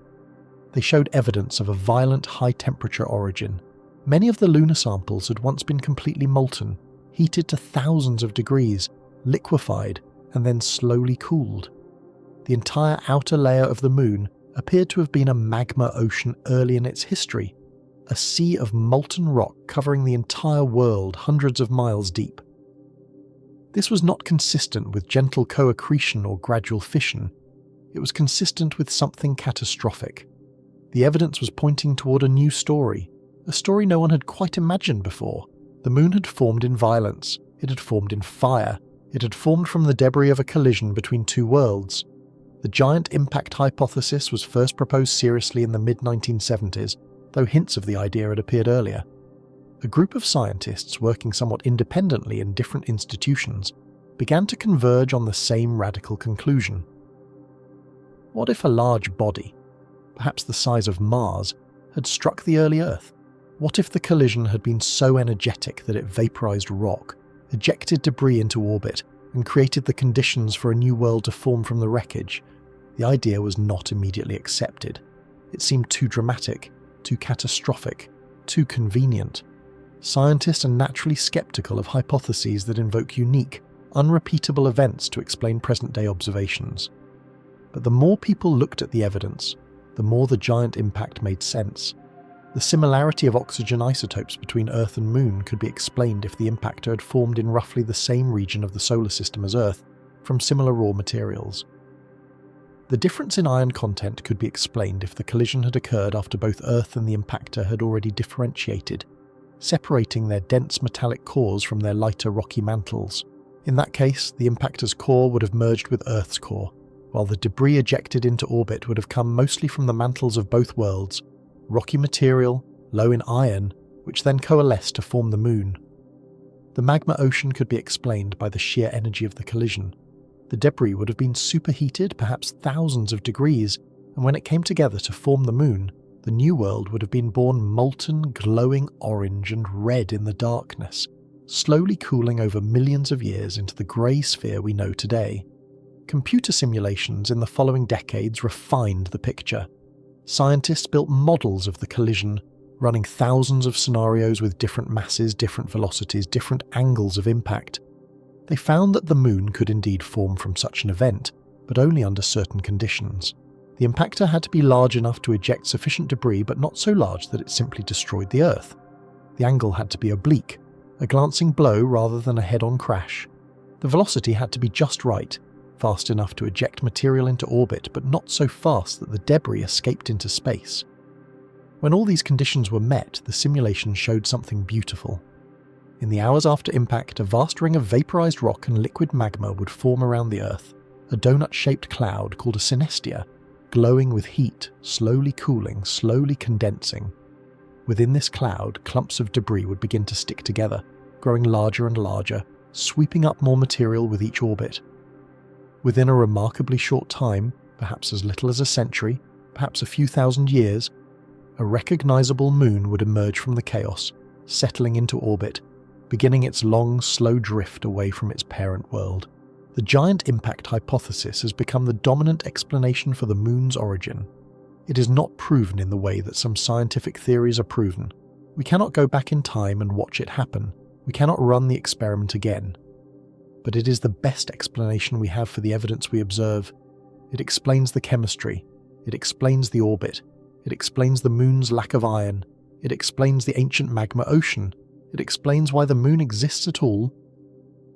They showed evidence of a violent high-temperature origin. Many of the lunar samples had once been completely molten, heated to thousands of degrees, liquefied, and then slowly cooled. The entire outer layer of the Moon appeared to have been a magma ocean early in its history, a sea of molten rock covering the entire world hundreds of miles deep. This was not consistent with gentle co-accretion or gradual fission. It was consistent with something catastrophic. The evidence was pointing toward a new story, a story no one had quite imagined before. The Moon had formed in violence, it had formed in fire, it had formed from the debris of a collision between two worlds. The giant impact hypothesis was first proposed seriously in the mid-1970s, though hints of the idea had appeared earlier. A group of scientists working somewhat independently in different institutions began to converge on the same radical conclusion. What if a large body, perhaps the size of Mars, had struck the early Earth? What if the collision had been so energetic that it vaporized rock, ejected debris into orbit, and created the conditions for a new world to form from the wreckage? The idea was not immediately accepted. It seemed too dramatic, too catastrophic, too convenient. Scientists are naturally skeptical of hypotheses that invoke unique, unrepeatable events to explain present-day observations. But the more people looked at the evidence, the more the giant impact made sense. The similarity of oxygen isotopes between Earth and Moon could be explained if the impactor had formed in roughly the same region of the solar system as Earth, from similar raw materials. The difference in iron content could be explained if the collision had occurred after both Earth and the impactor had already differentiated, separating their dense metallic cores from their lighter rocky mantles. In that case, the impactor's core would have merged with Earth's core, while the debris ejected into orbit would have come mostly from the mantles of both worlds, rocky material, low in iron, which then coalesced to form the Moon. The magma ocean could be explained by the sheer energy of the collision. The debris would have been superheated, perhaps thousands of degrees, and when it came together to form the Moon, the new world would have been born molten, glowing orange and red in the darkness, slowly cooling over millions of years into the grey sphere we know today. Computer simulations in the following decades refined the picture. Scientists built models of the collision, running thousands of scenarios with different masses, different velocities, different angles of impact. They found that the Moon could indeed form from such an event, but only under certain conditions. The impactor had to be large enough to eject sufficient debris, but not so large that it simply destroyed the Earth. The angle had to be oblique, a glancing blow rather than a head-on crash. The velocity had to be just right, fast enough to eject material into orbit, but not so fast that the debris escaped into space. When all these conditions were met, the simulation showed something beautiful. In the hours after impact, a vast ring of vaporized rock and liquid magma would form around the Earth, a donut-shaped cloud called a synestia, glowing with heat, slowly cooling, slowly condensing. Within this cloud, clumps of debris would begin to stick together, growing larger and larger, sweeping up more material with each orbit. Within a remarkably short time, perhaps as little as a century, perhaps a few thousand years, a recognizable moon would emerge from the chaos, settling into orbit, beginning its long, slow drift away from its parent world. The giant impact hypothesis has become the dominant explanation for the moon's origin. It is not proven in the way that some scientific theories are proven. We cannot go back in time and watch it happen. We cannot run the experiment again. But it is the best explanation we have for the evidence we observe. It explains the chemistry. It explains the orbit. It explains the moon's lack of iron. It explains the ancient magma ocean. It explains why the moon exists at all.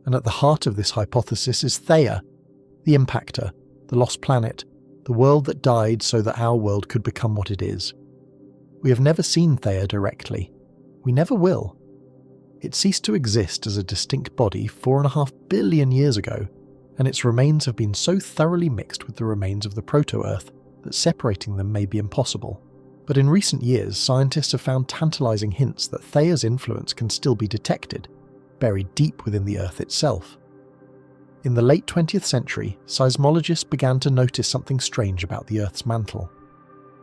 And at the heart of this hypothesis is Theia, the impactor, the lost planet, the world that died so that our world could become what it is. We have never seen Theia directly. We never will. It ceased to exist as a distinct body 4.5 billion years ago, and its remains have been so thoroughly mixed with the remains of the proto-Earth that separating them may be impossible. But in recent years, scientists have found tantalizing hints that Theia's influence can still be detected, buried deep within the Earth itself. In the late 20th century, seismologists began to notice something strange about the Earth's mantle.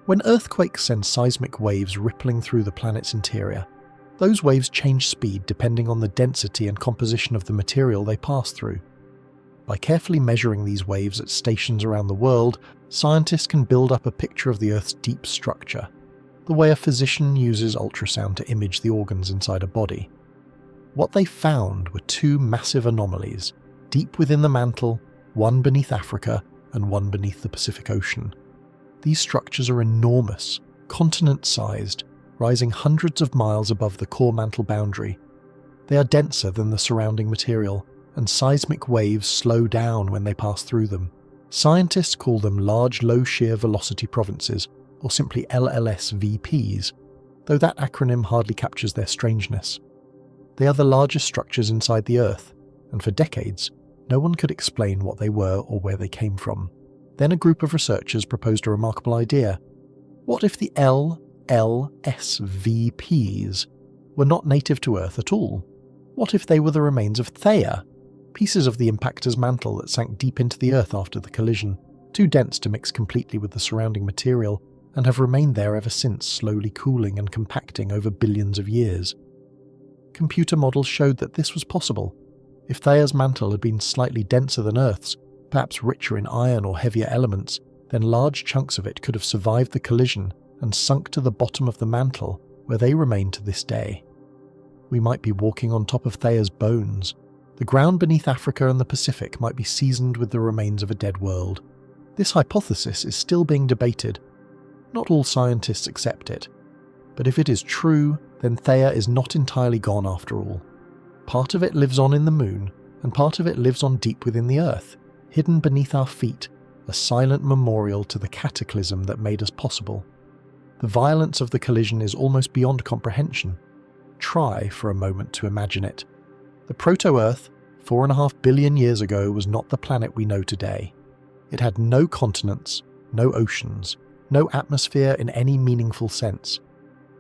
When earthquakes send seismic waves rippling through the planet's interior, those waves change speed depending on the density and composition of the material they pass through. By carefully measuring these waves at stations around the world, scientists can build up a picture of the Earth's deep structure, the way a physician uses ultrasound to image the organs inside a body. What they found were two massive anomalies, deep within the mantle, one beneath Africa and one beneath the Pacific Ocean. These structures are enormous, continent-sized, rising hundreds of miles above the core mantle boundary. They are denser than the surrounding material, and seismic waves slow down when they pass through them. Scientists call them large low-shear velocity provinces, or simply LLSVPs, though that acronym hardly captures their strangeness. They are the largest structures inside the Earth, and for decades, no one could explain what they were or where they came from. Then a group of researchers proposed a remarkable idea. What if the LLSVPs were not native to Earth at all? What if they were the remains of Theia, pieces of the impactor's mantle that sank deep into the Earth after the collision, too dense to mix completely with the surrounding material, and have remained there ever since, slowly cooling and compacting over billions of years? Computer models showed that this was possible. If Theia's mantle had been slightly denser than Earth's, perhaps richer in iron or heavier elements, then large chunks of it could have survived the collision and sunk to the bottom of the mantle, where they remain to this day. We might be walking on top of Theia's bones. The ground beneath Africa and the Pacific might be seasoned with the remains of a dead world. This hypothesis is still being debated. Not all scientists accept it. But if it is true, then Theia is not entirely gone after all. Part of it lives on in the moon, and part of it lives on deep within the Earth, hidden beneath our feet, a silent memorial to the cataclysm that made us possible. The violence of the collision is almost beyond comprehension. Try for a moment to imagine it. The proto-Earth, 4.5 billion years ago, was not the planet we know today. It had no continents, no oceans, no atmosphere in any meaningful sense.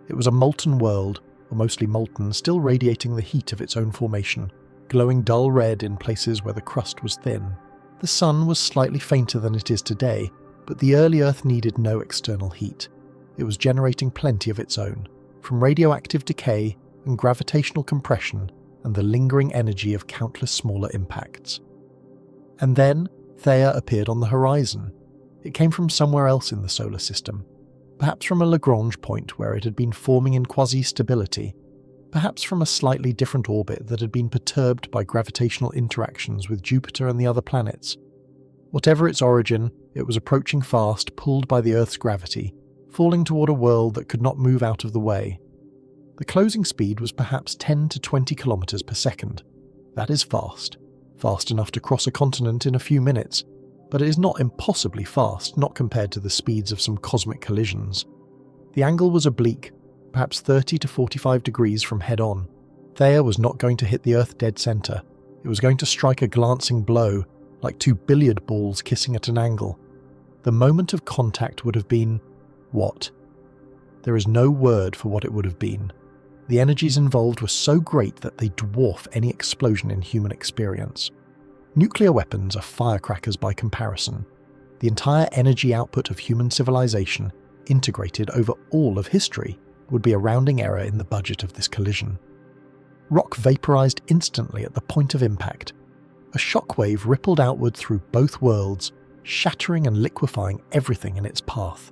It was a molten world, or mostly molten, still radiating the heat of its own formation, glowing dull red in places where the crust was thin. The sun was slightly fainter than it is today, but the early Earth needed no external heat. It was generating plenty of its own, from radioactive decay and gravitational compression and the lingering energy of countless smaller impacts. And then, Theia appeared on the horizon. It came from somewhere else in the solar system, perhaps from a Lagrange point where it had been forming in quasi-stability, perhaps from a slightly different orbit that had been perturbed by gravitational interactions with Jupiter and the other planets. Whatever its origin, it was approaching fast, pulled by the Earth's gravity, falling toward a world that could not move out of the way. The closing speed was perhaps 10 to 20 kilometers per second. That is fast. Fast enough to cross a continent in a few minutes, but it is not impossibly fast, not compared to the speeds of some cosmic collisions. The angle was oblique, perhaps 30 to 45 degrees from head-on. Theia was not going to hit the Earth dead center. It was going to strike a glancing blow, like two billiard balls kissing at an angle. The moment of contact would have been... what? There is no word for what it would have been. The energies involved were so great that they dwarf any explosion in human experience. Nuclear weapons are firecrackers by comparison. The entire energy output of human civilization, integrated over all of history, would be a rounding error in the budget of this collision. Rock vaporized instantly at the point of impact. A shockwave rippled outward through both worlds, shattering and liquefying everything in its path.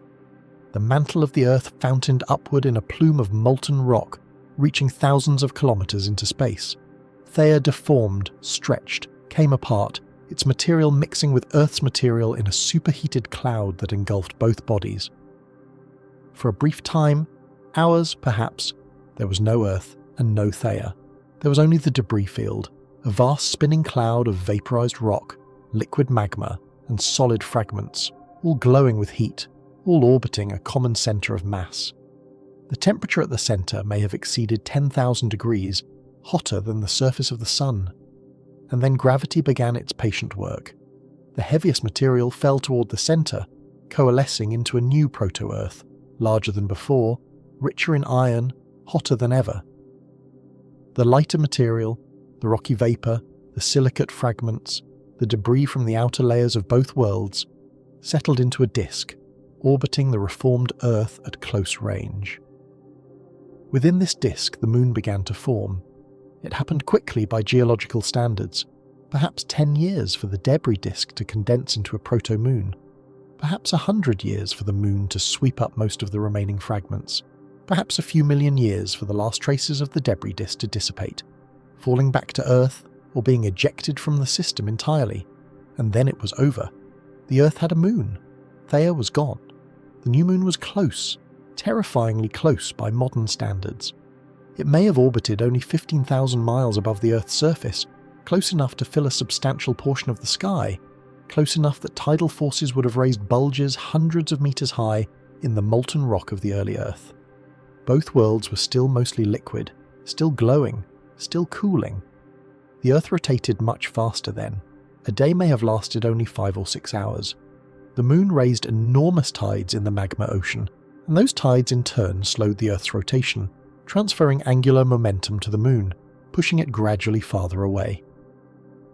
The mantle of the Earth fountained upward in a plume of molten rock, reaching thousands of kilometers into space. Theia deformed, stretched, came apart, its material mixing with Earth's material in a superheated cloud that engulfed both bodies. For a brief time, hours perhaps, there was no Earth and no Theia. There was only the debris field, a vast spinning cloud of vaporized rock, liquid magma, and solid fragments, all glowing with heat, all orbiting a common center of mass. The temperature at the center may have exceeded 10,000 degrees, hotter than the surface of the sun. And then gravity began its patient work. The heaviest material fell toward the center, coalescing into a new proto-Earth, larger than before, richer in iron, hotter than ever. The lighter material, the rocky vapor, the silicate fragments, the debris from the outer layers of both worlds, settled into a disk, orbiting the reformed Earth at close range. Within this disk, the moon began to form. It happened quickly by geological standards, perhaps 10 years for the debris disk to condense into a proto-moon, perhaps 100 years for the moon to sweep up most of the remaining fragments, perhaps a few million years for the last traces of the debris disk to dissipate, falling back to Earth or being ejected from the system entirely. And then it was over. The Earth had a moon. Theia was gone. The new moon was close, terrifyingly close by modern standards. It may have orbited only 15,000 miles above the Earth's surface, close enough to fill a substantial portion of the sky, close enough that tidal forces would have raised bulges hundreds of meters high in the molten rock of the early Earth. Both worlds were still mostly liquid, still glowing, still cooling. The Earth rotated much faster then. A day may have lasted only 5 or 6 hours. The moon raised enormous tides in the magma ocean, and those tides in turn slowed the Earth's rotation, transferring angular momentum to the moon, pushing it gradually farther away.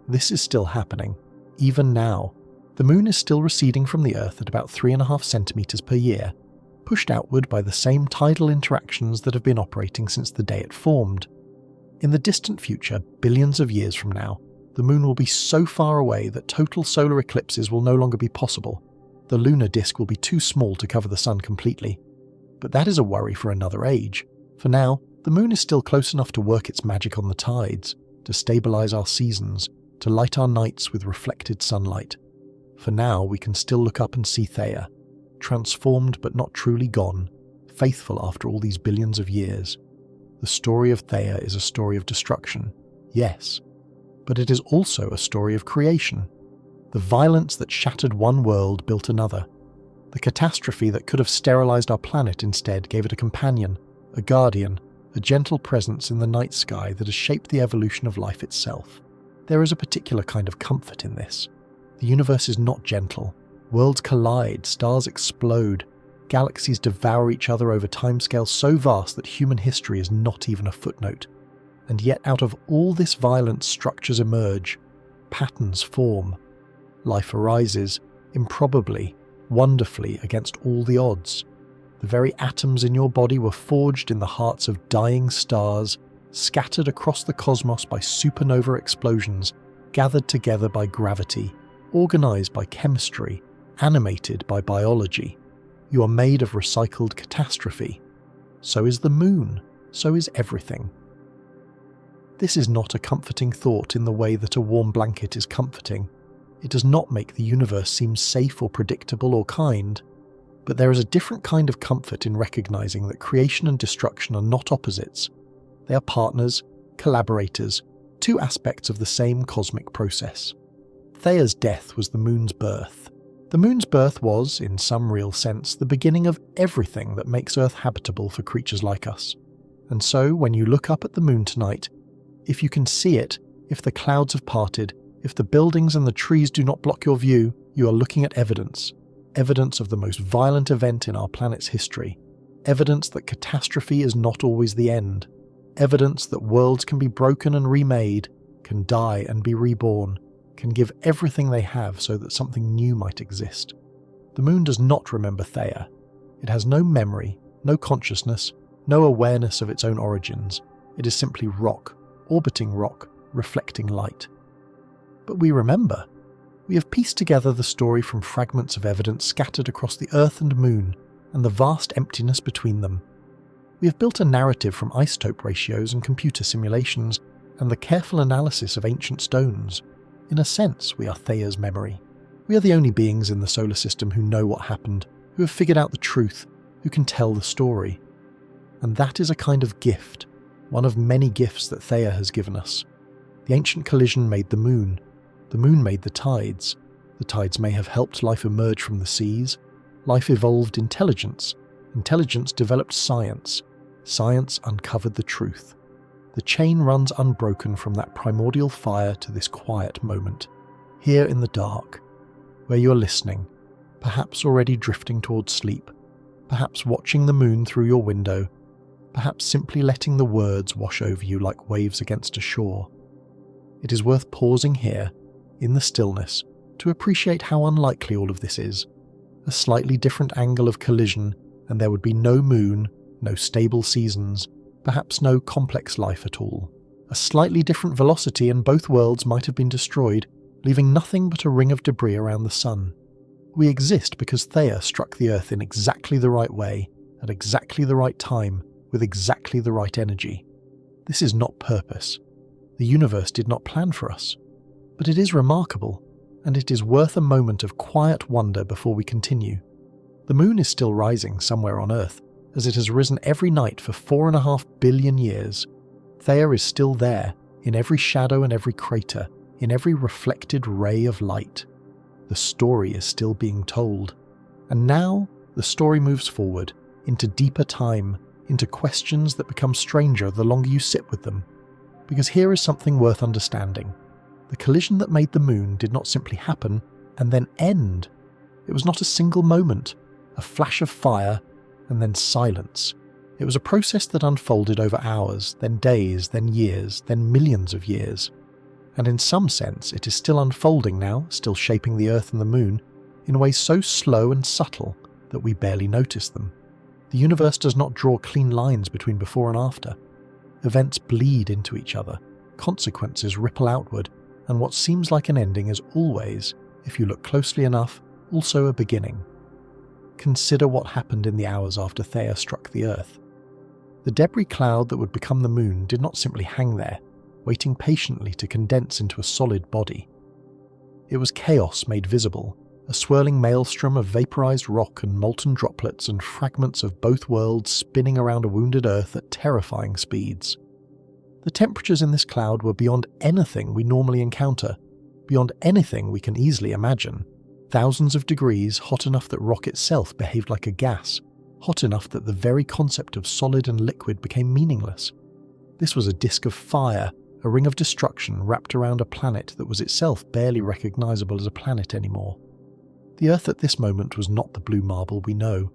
This is still happening. Even now, the moon is still receding from the Earth at about 3.5 centimeters per year, pushed outward by the same tidal interactions that have been operating since the day it formed. In the distant future, billions of years from now, the moon will be so far away that total solar eclipses will no longer be possible. The lunar disk will be too small to cover the sun completely. But that is a worry for another age. For now, the moon is still close enough to work its magic on the tides, to stabilize our seasons, to light our nights with reflected sunlight. For now, we can still look up and see Theia, transformed but not truly gone, faithful after all these billions of years. The story of Theia is a story of destruction, yes, but it is also a story of creation. The violence that shattered one world built another. The catastrophe that could have sterilized our planet instead gave it a companion, a guardian, a gentle presence in the night sky that has shaped the evolution of life itself. There is a particular kind of comfort in this. The universe is not gentle. Worlds collide, stars explode, galaxies devour each other over timescales so vast that human history is not even a footnote. And yet out of all this violence structures emerge, patterns form. Life arises, improbably, wonderfully against all the odds. The very atoms in your body were forged in the hearts of dying stars, scattered across the cosmos by supernova explosions, gathered together by gravity, organised by chemistry, animated by biology. You are made of recycled catastrophe. So is the moon, so is everything. This is not a comforting thought in the way that a warm blanket is comforting. It does not make the universe seem safe or predictable or kind, but there is a different kind of comfort in recognising that creation and destruction are not opposites. They are partners, collaborators, two aspects of the same cosmic process. Theia's death was the moon's birth. The moon's birth was, in some real sense, the beginning of everything that makes Earth habitable for creatures like us. And so, when you look up at the moon tonight, if you can see it, if the clouds have parted, if the buildings and the trees do not block your view, you are looking at evidence. Evidence of the most violent event in our planet's history. Evidence that catastrophe is not always the end. Evidence that worlds can be broken and remade, can die and be reborn, can give everything they have so that something new might exist. The moon does not remember Theia. It has no memory, no consciousness, no awareness of its own origins. It is simply rock, orbiting rock, reflecting light. But we remember. We have pieced together the story from fragments of evidence scattered across the Earth and Moon, and the vast emptiness between them. We have built a narrative from isotope ratios and computer simulations, and the careful analysis of ancient stones. In a sense, we are Theia's memory. We are the only beings in the solar system who know what happened, who have figured out the truth, who can tell the story. And that is a kind of gift, one of many gifts that Theia has given us. The ancient collision made the moon made the tides. The tides may have helped life emerge from the seas. Life evolved intelligence. Intelligence developed science. Science uncovered the truth. The chain runs unbroken from that primordial fire to this quiet moment, here in the dark, where you are listening, perhaps already drifting towards sleep, perhaps watching the moon through your window, perhaps simply letting the words wash over you like waves against a shore. It is worth pausing here, in the stillness, to appreciate how unlikely all of this is. A slightly different angle of collision, and there would be no moon, no stable seasons, perhaps no complex life at all. A slightly different velocity and both worlds might have been destroyed, leaving nothing but a ring of debris around the sun. We exist because Theia struck the Earth in exactly the right way, at exactly the right time, with exactly the right energy. This is not purpose. The universe did not plan for us. But it is remarkable, and it is worth a moment of quiet wonder before we continue. The moon is still rising somewhere on Earth, as it has risen every night for 4.5 billion years. Theia is still there, in every shadow and every crater, in every reflected ray of light. The story is still being told. And now, the story moves forward, into deeper time, into questions that become stranger the longer you sit with them. Because here is something worth understanding. The collision that made the moon did not simply happen and then end. It was not a single moment, a flash of fire, and then silence. It was a process that unfolded over hours, then days, then years, then millions of years. And in some sense, it is still unfolding now, still shaping the Earth and the moon, in ways so slow and subtle that we barely notice them. The universe does not draw clean lines between before and after. Events bleed into each other, consequences ripple outward, and what seems like an ending is always, if you look closely enough, also a beginning. Consider what happened in the hours after Theia struck the Earth. The debris cloud that would become the moon did not simply hang there, waiting patiently to condense into a solid body. It was chaos made visible, a swirling maelstrom of vaporized rock and molten droplets and fragments of both worlds spinning around a wounded Earth at terrifying speeds. The temperatures in this cloud were beyond anything we normally encounter, beyond anything we can easily imagine. Thousands of degrees, hot enough that rock itself behaved like a gas, hot enough that the very concept of solid and liquid became meaningless. This was a disk of fire, a ring of destruction wrapped around a planet that was itself barely recognizable as a planet anymore. The Earth at this moment was not the blue marble we know.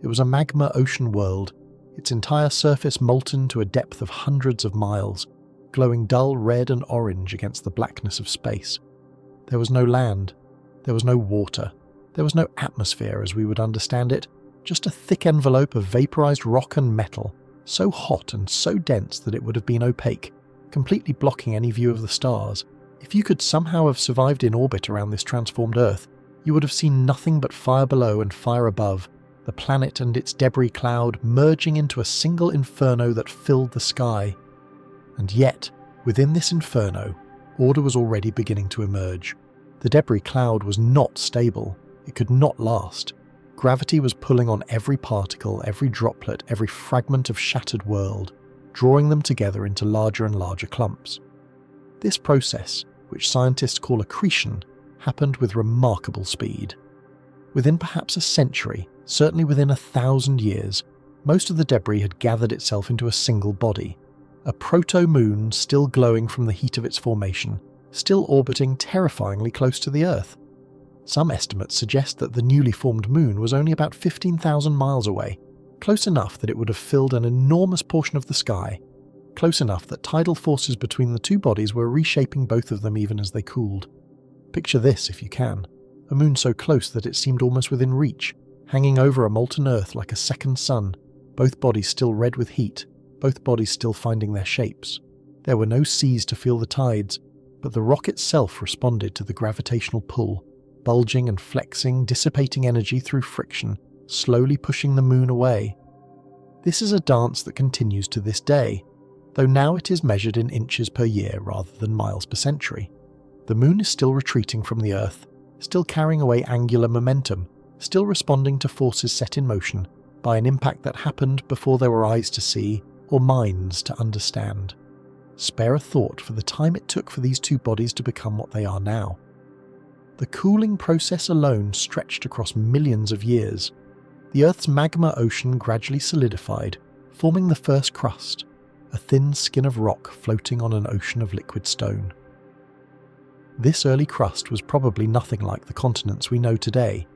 It was a magma ocean world, its entire surface molten to a depth of hundreds of miles, glowing dull red and orange against the blackness of space. There was no land. There was no water. There was no atmosphere as we would understand it, just a thick envelope of vaporized rock and metal, so hot and so dense that it would have been opaque, completely blocking any view of the stars, If you could somehow have survived in orbit around this transformed Earth, you would have seen nothing but fire below and fire above, the planet and its debris cloud merging into a single inferno that filled the sky. And yet, within this inferno, order was already beginning to emerge. The debris cloud was not stable. It could not last. Gravity was pulling on every particle, every droplet, every fragment of shattered world, drawing them together into larger and larger clumps. This process, which scientists call accretion, happened with remarkable speed. Within perhaps a century, certainly within 1,000 years, most of the debris had gathered itself into a single body, a proto-moon still glowing from the heat of its formation, still orbiting terrifyingly close to the Earth. Some estimates suggest that the newly formed moon was only about 15,000 miles away, close enough that it would have filled an enormous portion of the sky, close enough that tidal forces between the two bodies were reshaping both of them even as they cooled. Picture this if you can, a moon so close that it seemed almost within reach, hanging over a molten Earth like a second sun, both bodies still red with heat, both bodies still finding their shapes. There were no seas to feel the tides, but the rock itself responded to the gravitational pull, bulging and flexing, dissipating energy through friction, slowly pushing the moon away. This is a dance that continues to this day, though now it is measured in inches per year rather than miles per century. The moon is still retreating from the Earth, still carrying away angular momentum, still responding to forces set in motion by an impact that happened before there were eyes to see or minds to understand. Spare a thought for the time it took for these two bodies to become what they are now. The cooling process alone stretched across millions of years. The Earth's magma ocean gradually solidified, forming the first crust, a thin skin of rock floating on an ocean of liquid stone. This early crust was probably nothing like the continents we know today.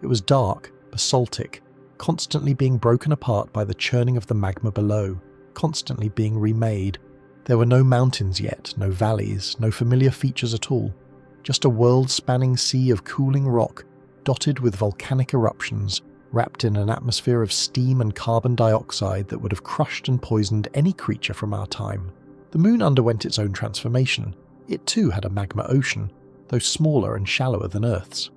It was dark, basaltic, constantly being broken apart by the churning of the magma below, constantly being remade. There were no mountains yet, no valleys, no familiar features at all, just a world-spanning sea of cooling rock, dotted with volcanic eruptions, wrapped in an atmosphere of steam and carbon dioxide that would have crushed and poisoned any creature from our time. The moon underwent its own transformation. It too had a magma ocean, though smaller and shallower than Earth's.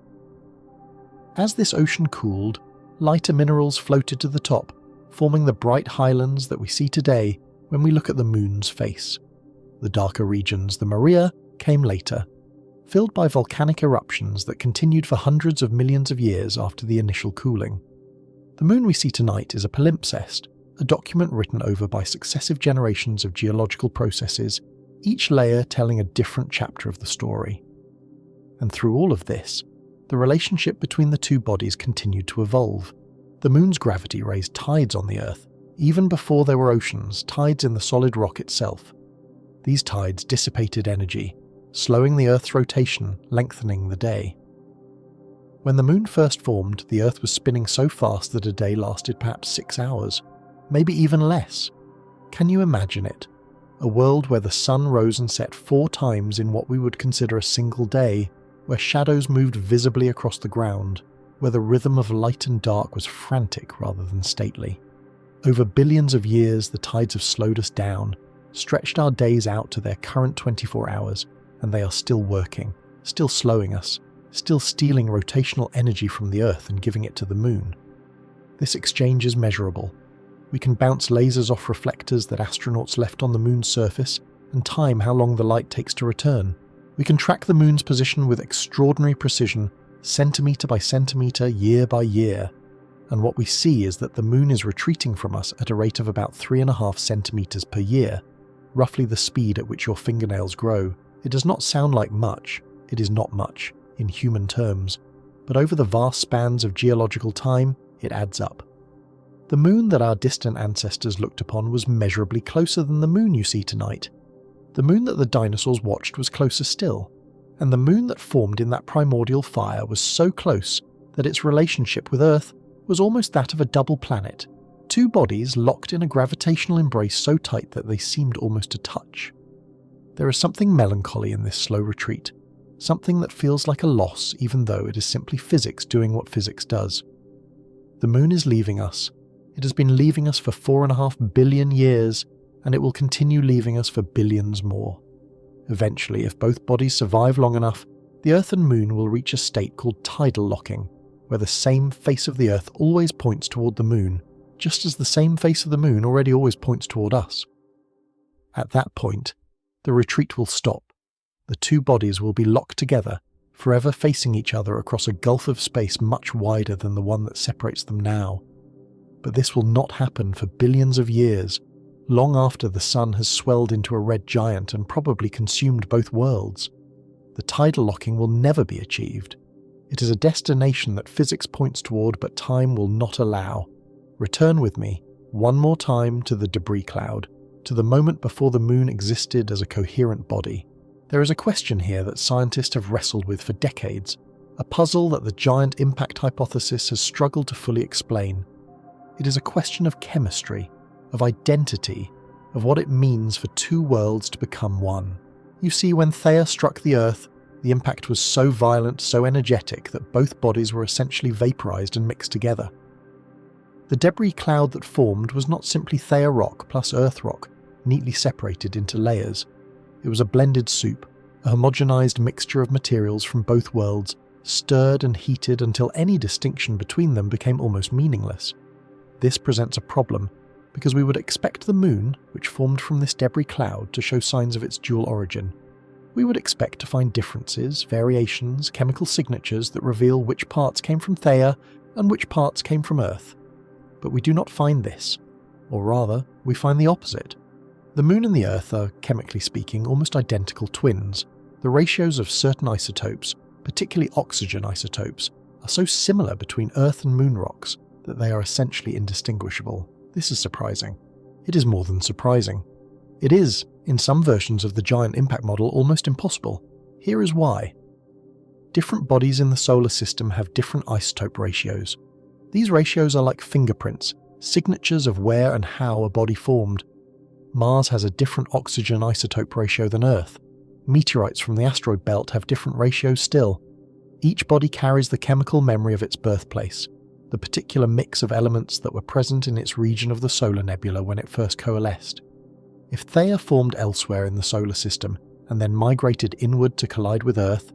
As this ocean cooled, lighter minerals floated to the top, forming the bright highlands that we see today when we look at the moon's face. The darker regions, the Maria, came later, filled by volcanic eruptions that continued for hundreds of millions of years after the initial cooling. The moon we see tonight is a palimpsest, a document written over by successive generations of geological processes, each layer telling a different chapter of the story. And through all of this, the relationship between the two bodies continued to evolve. The moon's gravity raised tides on the Earth, even before there were oceans, tides in the solid rock itself. These tides dissipated energy, slowing the Earth's rotation, lengthening the day. When the moon first formed, the Earth was spinning so fast that a day lasted perhaps 6 hours, maybe even less. Can you imagine it? A world where the sun rose and set 4 times in what we would consider a single day, where shadows moved visibly across the ground, where the rhythm of light and dark was frantic rather than stately. Over billions of years, the tides have slowed us down, stretched our days out to their current 24 hours, and they are still working, still slowing us, still stealing rotational energy from the Earth and giving it to the moon. This exchange is measurable. We can bounce lasers off reflectors that astronauts left on the moon's surface and time how long the light takes to return. We can track the moon's position with extraordinary precision, centimetre by centimetre, year by year. And what we see is that the moon is retreating from us at a rate of about 3.5 centimetres per year, roughly the speed at which your fingernails grow. It does not sound like much, it is not much, in human terms, but over the vast spans of geological time, it adds up. The moon that our distant ancestors looked upon was measurably closer than the moon you see tonight. The moon that the dinosaurs watched was closer still, and the moon that formed in that primordial fire was so close that its relationship with Earth was almost that of a double planet, 2 bodies locked in a gravitational embrace so tight that they seemed almost to touch. There is something melancholy in this slow retreat, something that feels like a loss even though it is simply physics doing what physics does. The moon is leaving us. It has been leaving us for 4.5 billion years, and it will continue leaving us for billions more. Eventually, if both bodies survive long enough, the Earth and Moon will reach a state called tidal locking, where the same face of the Earth always points toward the Moon, just as the same face of the Moon already always points toward us. At that point, the retreat will stop. The two bodies will be locked together, forever facing each other across a gulf of space much wider than the one that separates them now. But this will not happen for billions of years, long after the Sun has swelled into a red giant and probably consumed both worlds. The tidal locking will never be achieved. It is a destination that physics points toward, but time will not allow. Return with me, one more time, to the debris cloud, to the moment before the Moon existed as a coherent body. There is a question here that scientists have wrestled with for decades, a puzzle that the giant impact hypothesis has struggled to fully explain. It is a question of chemistry, of identity, of what it means for two worlds to become one. You see, when Theia struck the Earth, the impact was so violent, so energetic, that both bodies were essentially vaporized and mixed together. The debris cloud that formed was not simply Theia rock plus Earth rock, neatly separated into layers. It was a blended soup, a homogenized mixture of materials from both worlds, stirred and heated until any distinction between them became almost meaningless. This presents a problem, because we would expect the Moon, which formed from this debris cloud, to show signs of its dual origin. We would expect to find differences, variations, chemical signatures that reveal which parts came from Theia and which parts came from Earth. But we do not find this, or rather, we find the opposite. The Moon and the Earth are, chemically speaking, almost identical twins. The ratios of certain isotopes, particularly oxygen isotopes, are so similar between Earth and Moon rocks that they are essentially indistinguishable. This is surprising. It is more than surprising. It is, in some versions of the giant impact model, almost impossible. Here is why. Different bodies in the solar system have different isotope ratios. These ratios are like fingerprints, signatures of where and how a body formed. Mars has a different oxygen isotope ratio than Earth. Meteorites from the asteroid belt have different ratios still. Each body carries the chemical memory of its birthplace, the particular mix of elements that were present in its region of the solar nebula when it first coalesced. If Theia formed elsewhere in the solar system and then migrated inward to collide with Earth,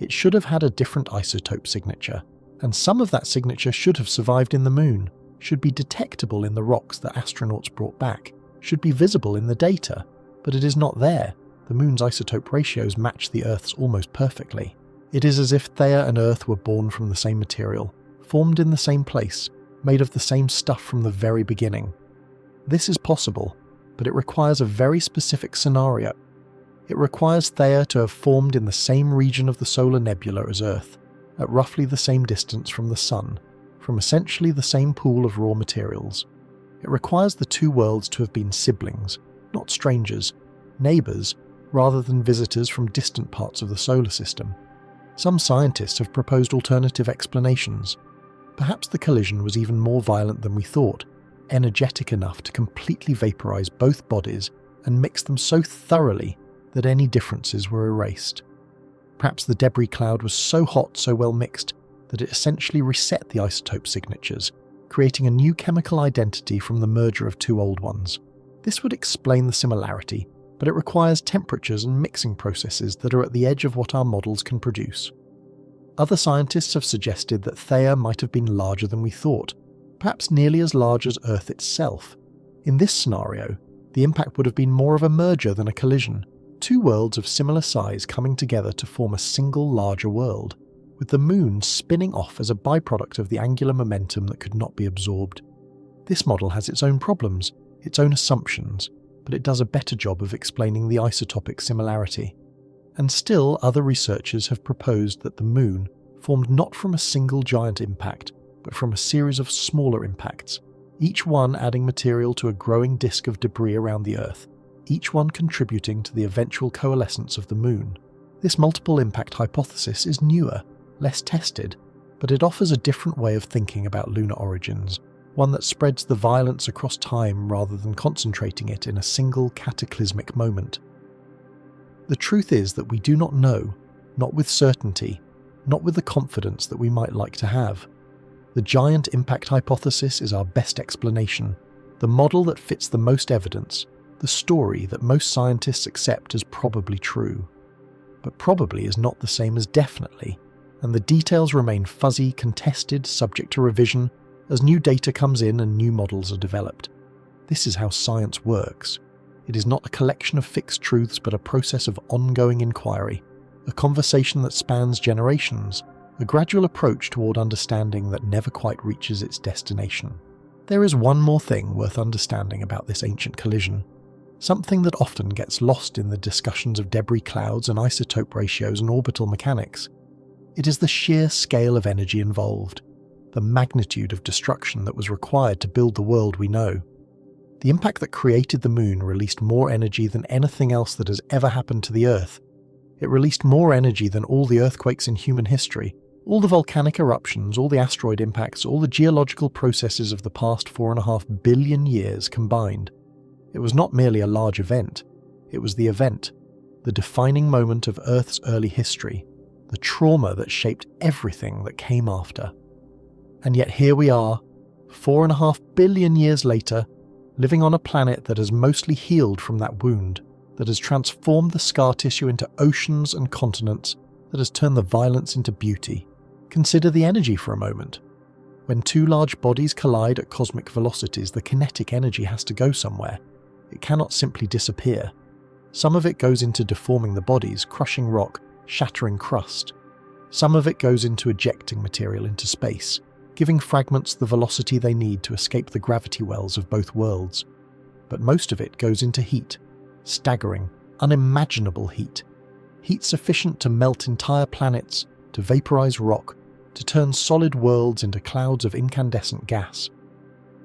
it should have had a different isotope signature, and some of that signature should have survived in the Moon, should be detectable in the rocks that astronauts brought back, should be visible in the data, but it is not there. The Moon's isotope ratios match the Earth's almost perfectly. It is as if Theia and Earth were born from the same material, formed in the same place, made of the same stuff from the very beginning. This is possible, but it requires a very specific scenario. It requires Theia to have formed in the same region of the solar nebula as Earth, at roughly the same distance from the Sun, from essentially the same pool of raw materials. It requires the two worlds to have been siblings, not strangers, neighbours, rather than visitors from distant parts of the solar system. Some scientists have proposed alternative explanations. Perhaps the collision was even more violent than we thought, energetic enough to completely vaporize both bodies and mix them so thoroughly that any differences were erased. Perhaps the debris cloud was so hot, so well mixed, that it essentially reset the isotope signatures, creating a new chemical identity from the merger of two old ones. This would explain the similarity, but it requires temperatures and mixing processes that are at the edge of what our models can produce. Other scientists have suggested that Theia might have been larger than we thought, perhaps nearly as large as Earth itself. In this scenario, the impact would have been more of a merger than a collision, two worlds of similar size coming together to form a single larger world, with the Moon spinning off as a byproduct of the angular momentum that could not be absorbed. This model has its own problems, its own assumptions, but it does a better job of explaining the isotopic similarity. And still, other researchers have proposed that the Moon formed not from a single giant impact, but from a series of smaller impacts, each one adding material to a growing disk of debris around the Earth, each one contributing to the eventual coalescence of the Moon. This multiple impact hypothesis is newer, less tested, but it offers a different way of thinking about lunar origins, one that spreads the violence across time rather than concentrating it in a single cataclysmic moment. The truth is that we do not know, not with certainty, not with the confidence that we might like to have. The giant impact hypothesis is our best explanation, the model that fits the most evidence, the story that most scientists accept as probably true. But probably is not the same as definitely, and the details remain fuzzy, contested, subject to revision as new data comes in and new models are developed. This is how science works. It is not a collection of fixed truths, but a process of ongoing inquiry, a conversation that spans generations, a gradual approach toward understanding that never quite reaches its destination. There is one more thing worth understanding about this ancient collision, something that often gets lost in the discussions of debris clouds and isotope ratios and orbital mechanics. It is the sheer scale of energy involved, the magnitude of destruction that was required to build the world we know. The impact that created the moon released more energy than anything else that has ever happened to the Earth. It released more energy than all the earthquakes in human history, all the volcanic eruptions, all the asteroid impacts, all the geological processes of the past 4.5 billion years combined. It was not merely a large event, it was the event, the defining moment of Earth's early history, the trauma that shaped everything that came after. And yet here we are, 4.5 billion years later, living on a planet that has mostly healed from that wound, that has transformed the scar tissue into oceans and continents, that has turned the violence into beauty. Consider the energy for a moment. When two large bodies collide at cosmic velocities, the kinetic energy has to go somewhere. It cannot simply disappear. Some of it goes into deforming the bodies, crushing rock, shattering crust. Some of it goes into ejecting material into space, giving fragments the velocity they need to escape the gravity wells of both worlds. But most of it goes into heat, staggering, unimaginable heat. Heat sufficient to melt entire planets, to vaporize rock, to turn solid worlds into clouds of incandescent gas.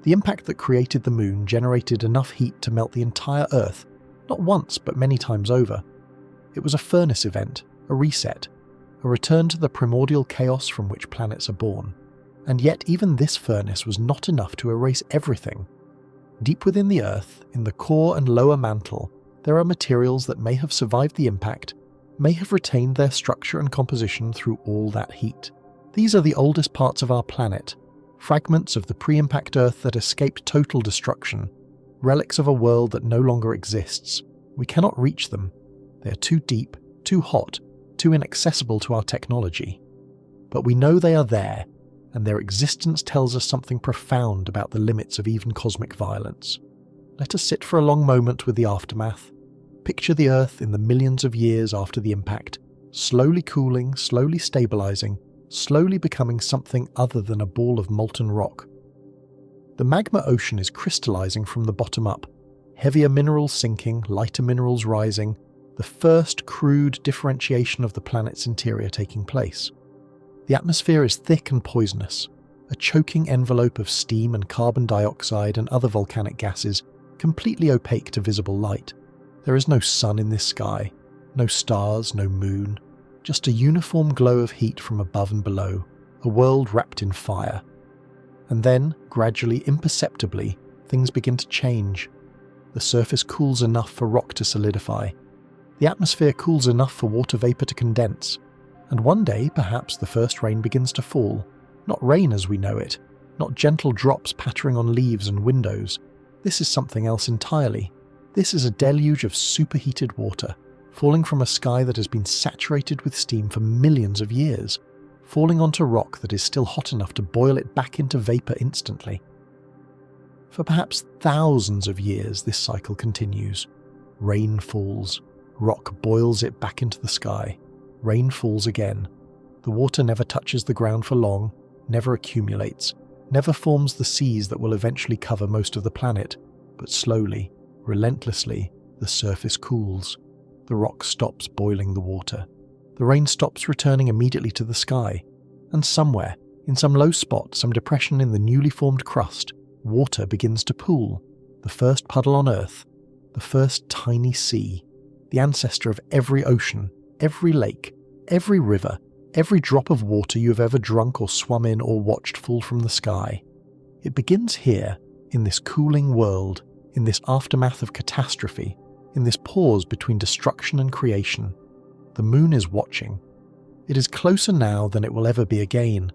The impact that created the moon generated enough heat to melt the entire Earth, not once but many times over. It was a furnace event, a reset, a return to the primordial chaos from which planets are born. And yet even this furnace was not enough to erase everything. Deep within the Earth, in the core and lower mantle, there are materials that may have survived the impact, may have retained their structure and composition through all that heat. These are the oldest parts of our planet, fragments of the pre-impact Earth that escaped total destruction, relics of a world that no longer exists. We cannot reach them. They are too deep, too hot, too inaccessible to our technology. But we know they are there, and their existence tells us something profound about the limits of even cosmic violence. Let us sit for a long moment with the aftermath. Picture the Earth in the millions of years after the impact, slowly cooling, slowly stabilizing, slowly becoming something other than a ball of molten rock. The magma ocean is crystallizing from the bottom up, heavier minerals sinking, lighter minerals rising, the first crude differentiation of the planet's interior taking place. The atmosphere is thick and poisonous, a choking envelope of steam and carbon dioxide and other volcanic gases, completely opaque to visible light. There is no sun in this sky, no stars, no moon, just a uniform glow of heat from above and below, a world wrapped in fire. And then, gradually, imperceptibly, things begin to change. The surface cools enough for rock to solidify. The atmosphere cools enough for water vapor to condense. And one day, perhaps, the first rain begins to fall. Not rain as we know it, not gentle drops pattering on leaves and windows. This is something else entirely. This is a deluge of superheated water, falling from a sky that has been saturated with steam for millions of years, falling onto rock that is still hot enough to boil it back into vapor instantly. For perhaps thousands of years this cycle continues. Rain falls, rock boils it back into the sky, rain falls again. The water never touches the ground for long, never accumulates, never forms the seas that will eventually cover most of the planet, but slowly, relentlessly, the surface cools. The rock stops boiling the water. The rain stops returning immediately to the sky. And somewhere, in some low spot, some depression in the newly formed crust, water begins to pool. The first puddle on Earth. The first tiny sea. The ancestor of every ocean, every lake, every river, every drop of water you have ever drunk or swum in or watched fall from the sky. It begins here, in this cooling world, in this aftermath of catastrophe, in this pause between destruction and creation. The moon is watching. It is closer now than it will ever be again,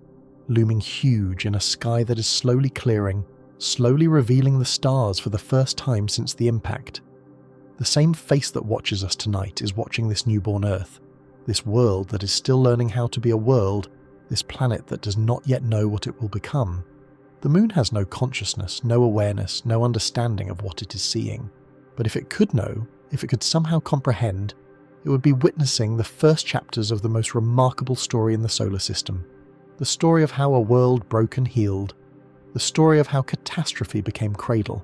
looming huge in a sky that is slowly clearing, slowly revealing the stars for the first time since the impact. The same face that watches us tonight is watching this newborn Earth, this world that is still learning how to be a world, this planet that does not yet know what it will become. The moon has no consciousness, no awareness, no understanding of what it is seeing. But if it could know, if it could somehow comprehend, it would be witnessing the first chapters of the most remarkable story in the solar system. The story of how a world broke and healed. The story of how catastrophe became cradle.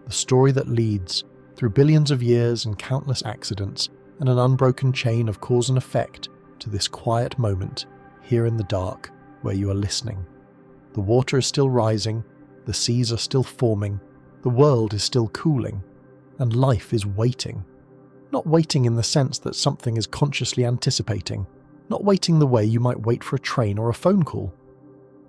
The story that leads, through billions of years and countless accidents, and an unbroken chain of cause and effect, to this quiet moment, here in the dark, where you are listening. The water is still rising, the seas are still forming, the world is still cooling, and life is waiting. Not waiting in the sense that something is consciously anticipating, not waiting the way you might wait for a train or a phone call.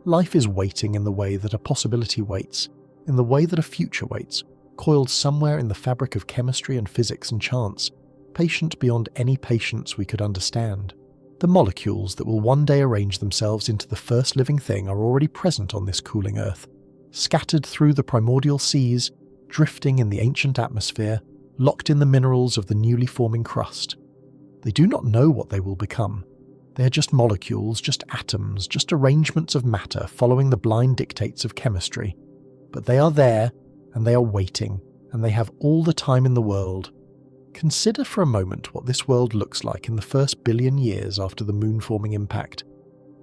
Life is waiting in the way that a possibility waits, in the way that a future waits, coiled somewhere in the fabric of chemistry and physics and chance, patient beyond any patience we could understand. The molecules that will one day arrange themselves into the first living thing are already present on this cooling Earth, scattered through the primordial seas, drifting in the ancient atmosphere, locked in the minerals of the newly forming crust. They do not know what they will become. They are just molecules, just atoms, just arrangements of matter following the blind dictates of chemistry. But they are there, and they are waiting, and they have all the time in the world. Consider for a moment what this world looks like in the first billion years after the moon-forming impact.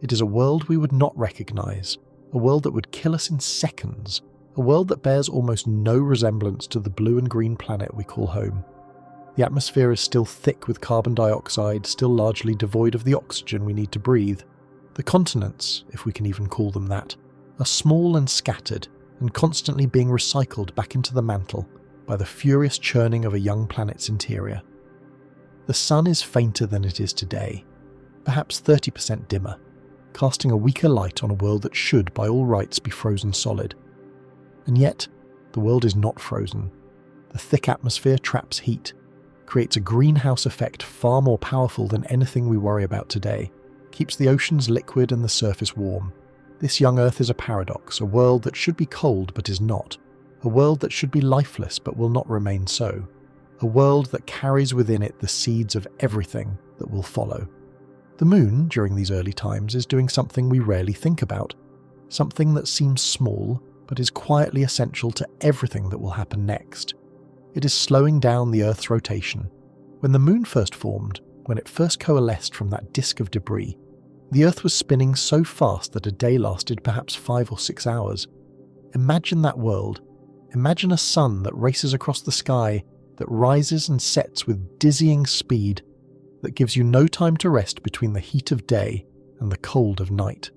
It is a world we would not recognize, a world that would kill us in seconds, a world that bears almost no resemblance to the blue and green planet we call home. The atmosphere is still thick with carbon dioxide, still largely devoid of the oxygen we need to breathe. The continents, if we can even call them that, are small and scattered, and constantly being recycled back into the mantle by the furious churning of a young planet's interior. The sun is fainter than it is today, perhaps 30% dimmer, casting a weaker light on a world that should, by all rights, be frozen solid. And yet, the world is not frozen. The thick atmosphere traps heat, creates a greenhouse effect far more powerful than anything we worry about today, keeps the oceans liquid and the surface warm. This young Earth is a paradox, a world that should be cold but is not, a world that should be lifeless but will not remain so, a world that carries within it the seeds of everything that will follow. The moon, during these early times, is doing something we rarely think about, something that seems small but is quietly essential to everything that will happen next. It is slowing down the Earth's rotation. When the moon first formed, when it first coalesced from that disk of debris, the Earth was spinning so fast that a day lasted perhaps 5 or 6 hours. Imagine that world. Imagine a sun that races across the sky, that rises and sets with dizzying speed, that gives you no time to rest between the heat of day and the cold of night.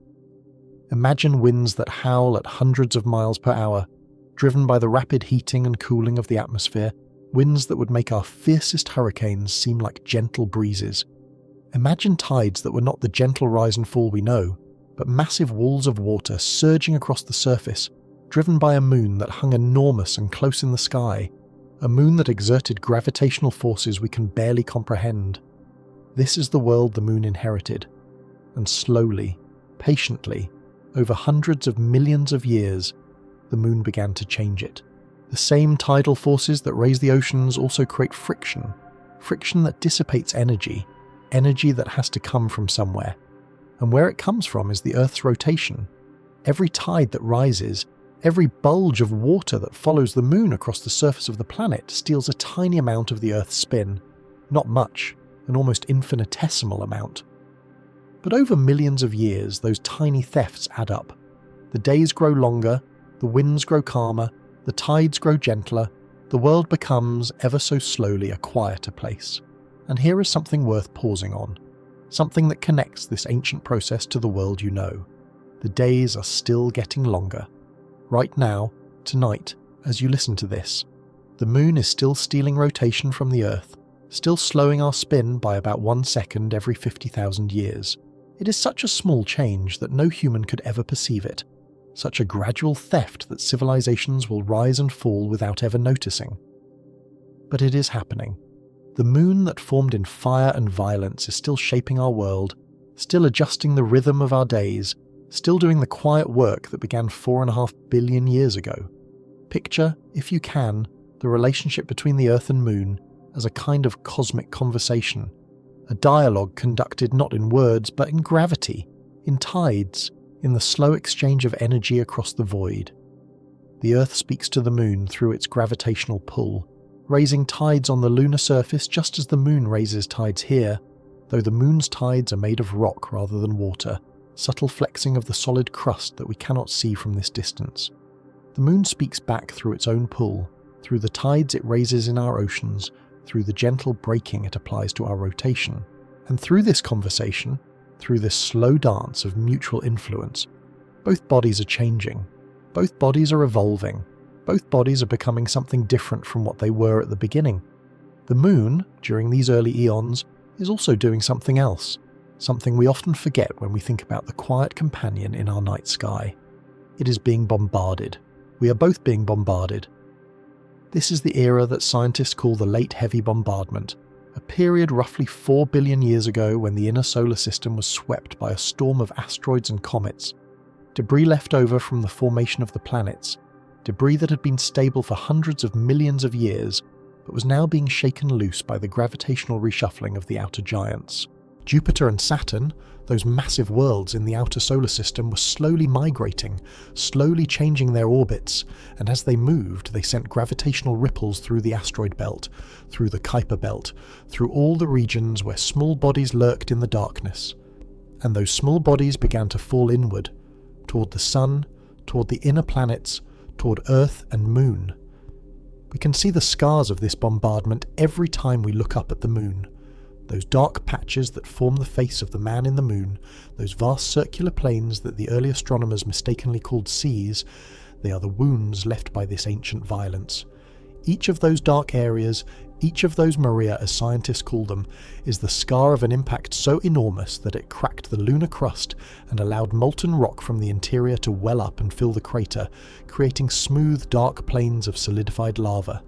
Imagine winds that howl at hundreds of miles per hour, driven by the rapid heating and cooling of the atmosphere, winds that would make our fiercest hurricanes seem like gentle breezes. Imagine tides that were not the gentle rise and fall we know, but massive walls of water surging across the surface, driven by a moon that hung enormous and close in the sky, a moon that exerted gravitational forces we can barely comprehend. This is the world the moon inherited, and slowly, patiently, over hundreds of millions of years, the moon began to change it. The same tidal forces that raise the oceans also create friction, friction that dissipates energy, energy that has to come from somewhere. And where it comes from is the Earth's rotation. Every tide that rises, every bulge of water that follows the moon across the surface of the planet steals a tiny amount of the Earth's spin. Not much, an almost infinitesimal amount. But over millions of years, those tiny thefts add up. The days grow longer, the winds grow calmer, the tides grow gentler, the world becomes, ever so slowly, a quieter place. And here is something worth pausing on, something that connects this ancient process to the world you know. The days are still getting longer. Right now, tonight, as you listen to this, the moon is still stealing rotation from the Earth, still slowing our spin by about 1 second every 50,000 years. It is such a small change that no human could ever perceive it, such a gradual theft that civilizations will rise and fall without ever noticing. But it is happening. The moon that formed in fire and violence is still shaping our world, still adjusting the rhythm of our days, still doing the quiet work that began 4.5 billion years ago. Picture, if you can, the relationship between the Earth and moon as a kind of cosmic conversation, a dialogue conducted not in words but in gravity, in tides, in the slow exchange of energy across the void. The Earth speaks to the Moon through its gravitational pull, raising tides on the lunar surface just as the Moon raises tides here, though the Moon's tides are made of rock rather than water, subtle flexing of the solid crust that we cannot see from this distance. The Moon speaks back through its own pull, through the tides it raises in our oceans, through the gentle braking it applies to our rotation. And through this conversation, through this slow dance of mutual influence, both bodies are changing, both bodies are evolving, both bodies are becoming something different from what they were at the beginning. The Moon, during these early eons, is also doing something else, something we often forget when we think about the quiet companion in our night sky. It is being bombarded. We are both being bombarded. This is the era that scientists call the Late Heavy Bombardment, a period roughly 4 billion years ago when the inner solar system was swept by a storm of asteroids and comets, debris left over from the formation of the planets, debris that had been stable for hundreds of millions of years, but was now being shaken loose by the gravitational reshuffling of the outer giants. Jupiter and Saturn, those massive worlds in the outer solar system, were slowly migrating, slowly changing their orbits, and as they moved, they sent gravitational ripples through the asteroid belt, through the Kuiper belt, through all the regions where small bodies lurked in the darkness. And those small bodies began to fall inward, toward the Sun, toward the inner planets, toward Earth and Moon. We can see the scars of this bombardment every time we look up at the Moon. Those dark patches that form the face of the man in the Moon, those vast circular plains that the early astronomers mistakenly called seas, they are the wounds left by this ancient violence. Each of those dark areas, each of those Maria as scientists call them, is the scar of an impact so enormous that it cracked the lunar crust and allowed molten rock from the interior to well up and fill the crater, creating smooth, dark plains of solidified lava.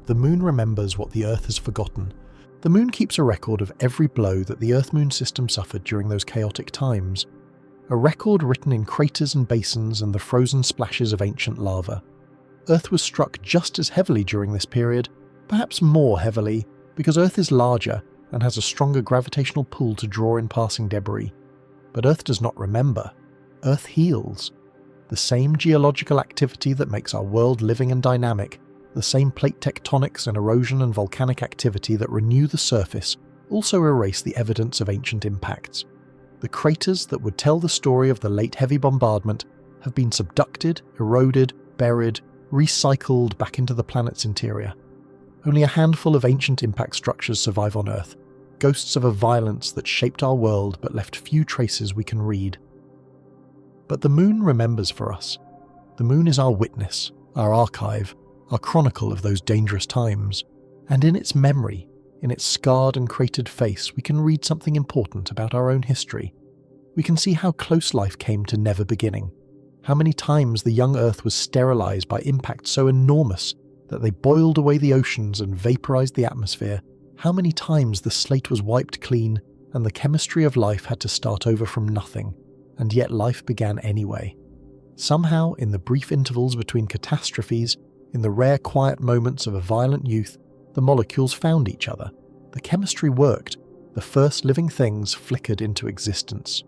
The Moon remembers what the Earth has forgotten. The Moon keeps a record of every blow that the Earth-Moon system suffered during those chaotic times, a record written in craters and basins and the frozen splashes of ancient lava. Earth was struck just as heavily during this period, perhaps more heavily, because Earth is larger and has a stronger gravitational pull to draw in passing debris. But Earth does not remember. Earth heals. The same geological activity that makes our world living and dynamic, the same plate tectonics and erosion and volcanic activity that renew the surface, also erase the evidence of ancient impacts. The craters that would tell the story of the late heavy bombardment have been subducted, eroded, buried, recycled back into the planet's interior. Only a handful of ancient impact structures survive on Earth, ghosts of a violence that shaped our world but left few traces we can read. But the Moon remembers for us. The Moon is our witness, our archive, our chronicle of those dangerous times, and in its memory, in its scarred and cratered face, we can read something important about our own history. We can see how close life came to never beginning, how many times the young Earth was sterilized by impacts so enormous that they boiled away the oceans and vaporized the atmosphere, how many times the slate was wiped clean and the chemistry of life had to start over from nothing, and yet life began anyway. Somehow, in the brief intervals between catastrophes, in the rare quiet moments of a violent youth, the molecules found each other. The chemistry worked. The first living things flickered into existence.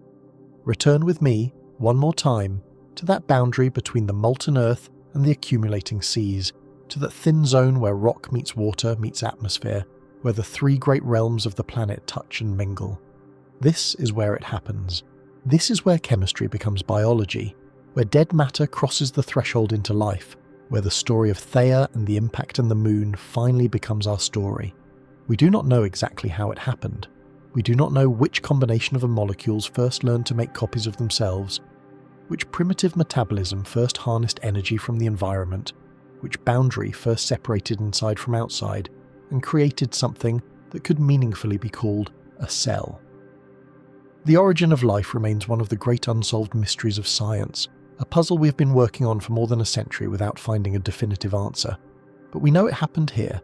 Return with me, one more time, to that boundary between the molten Earth and the accumulating seas, to that thin zone where rock meets water meets atmosphere, where the three great realms of the planet touch and mingle. This is where it happens. This is where chemistry becomes biology, where dead matter crosses the threshold into life, where the story of Theia and the impact on the Moon finally becomes our story. We do not know exactly how it happened. We do not know which combination of the molecules first learned to make copies of themselves, which primitive metabolism first harnessed energy from the environment, which boundary first separated inside from outside, and created something that could meaningfully be called a cell. The origin of life remains one of the great unsolved mysteries of science, a puzzle we have been working on for more than a century without finding a definitive answer. But we know it happened here.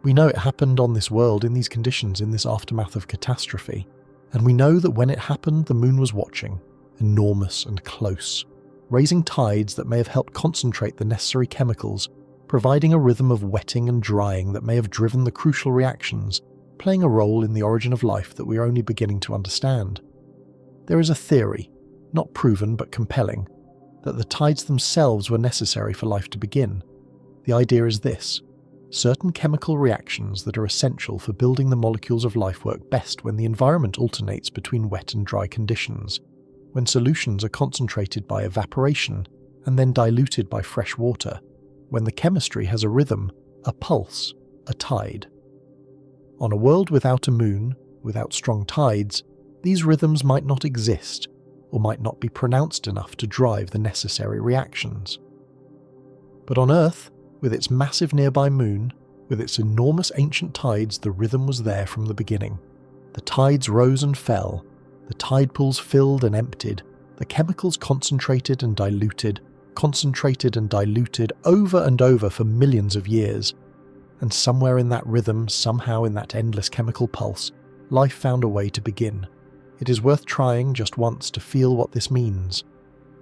We know it happened on this world in these conditions, in this aftermath of catastrophe. And we know that when it happened, the Moon was watching, enormous and close, raising tides that may have helped concentrate the necessary chemicals, providing a rhythm of wetting and drying that may have driven the crucial reactions, playing a role in the origin of life that we are only beginning to understand. There is a theory, not proven but compelling, that the tides themselves were necessary for life to begin. The idea is this: certain chemical reactions that are essential for building the molecules of life work best when the environment alternates between wet and dry conditions, when solutions are concentrated by evaporation and then diluted by fresh water, when the chemistry has a rhythm, a pulse, a tide. On a world without a moon, without strong tides, these rhythms might not exist, or might not be pronounced enough to drive the necessary reactions. But on Earth, with its massive nearby moon, with its enormous ancient tides, the rhythm was there from the beginning. The tides rose and fell, the tide pools filled and emptied, the chemicals concentrated and diluted over and over for millions of years. And somewhere in that rhythm, somehow in that endless chemical pulse, life found a way to begin. It is worth trying just once to feel what this means.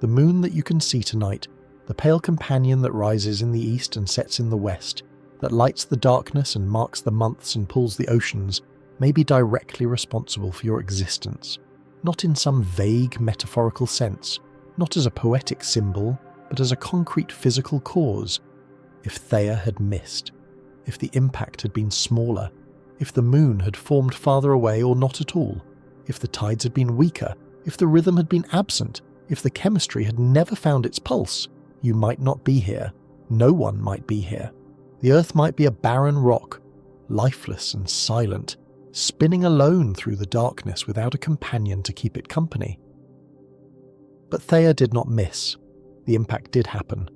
The moon that you can see tonight, the pale companion that rises in the east and sets in the west, that lights the darkness and marks the months and pulls the oceans, may be directly responsible for your existence, not in some vague metaphorical sense, not as a poetic symbol, but as a concrete physical cause. If Theia had missed, if the impact had been smaller, if the moon had formed farther away or not at all, if the tides had been weaker, if the rhythm had been absent, if the chemistry had never found its pulse, you might not be here. No one might be here. The Earth might be a barren rock, lifeless and silent, spinning alone through the darkness without a companion to keep it company. But Theia did not miss. The impact did happen.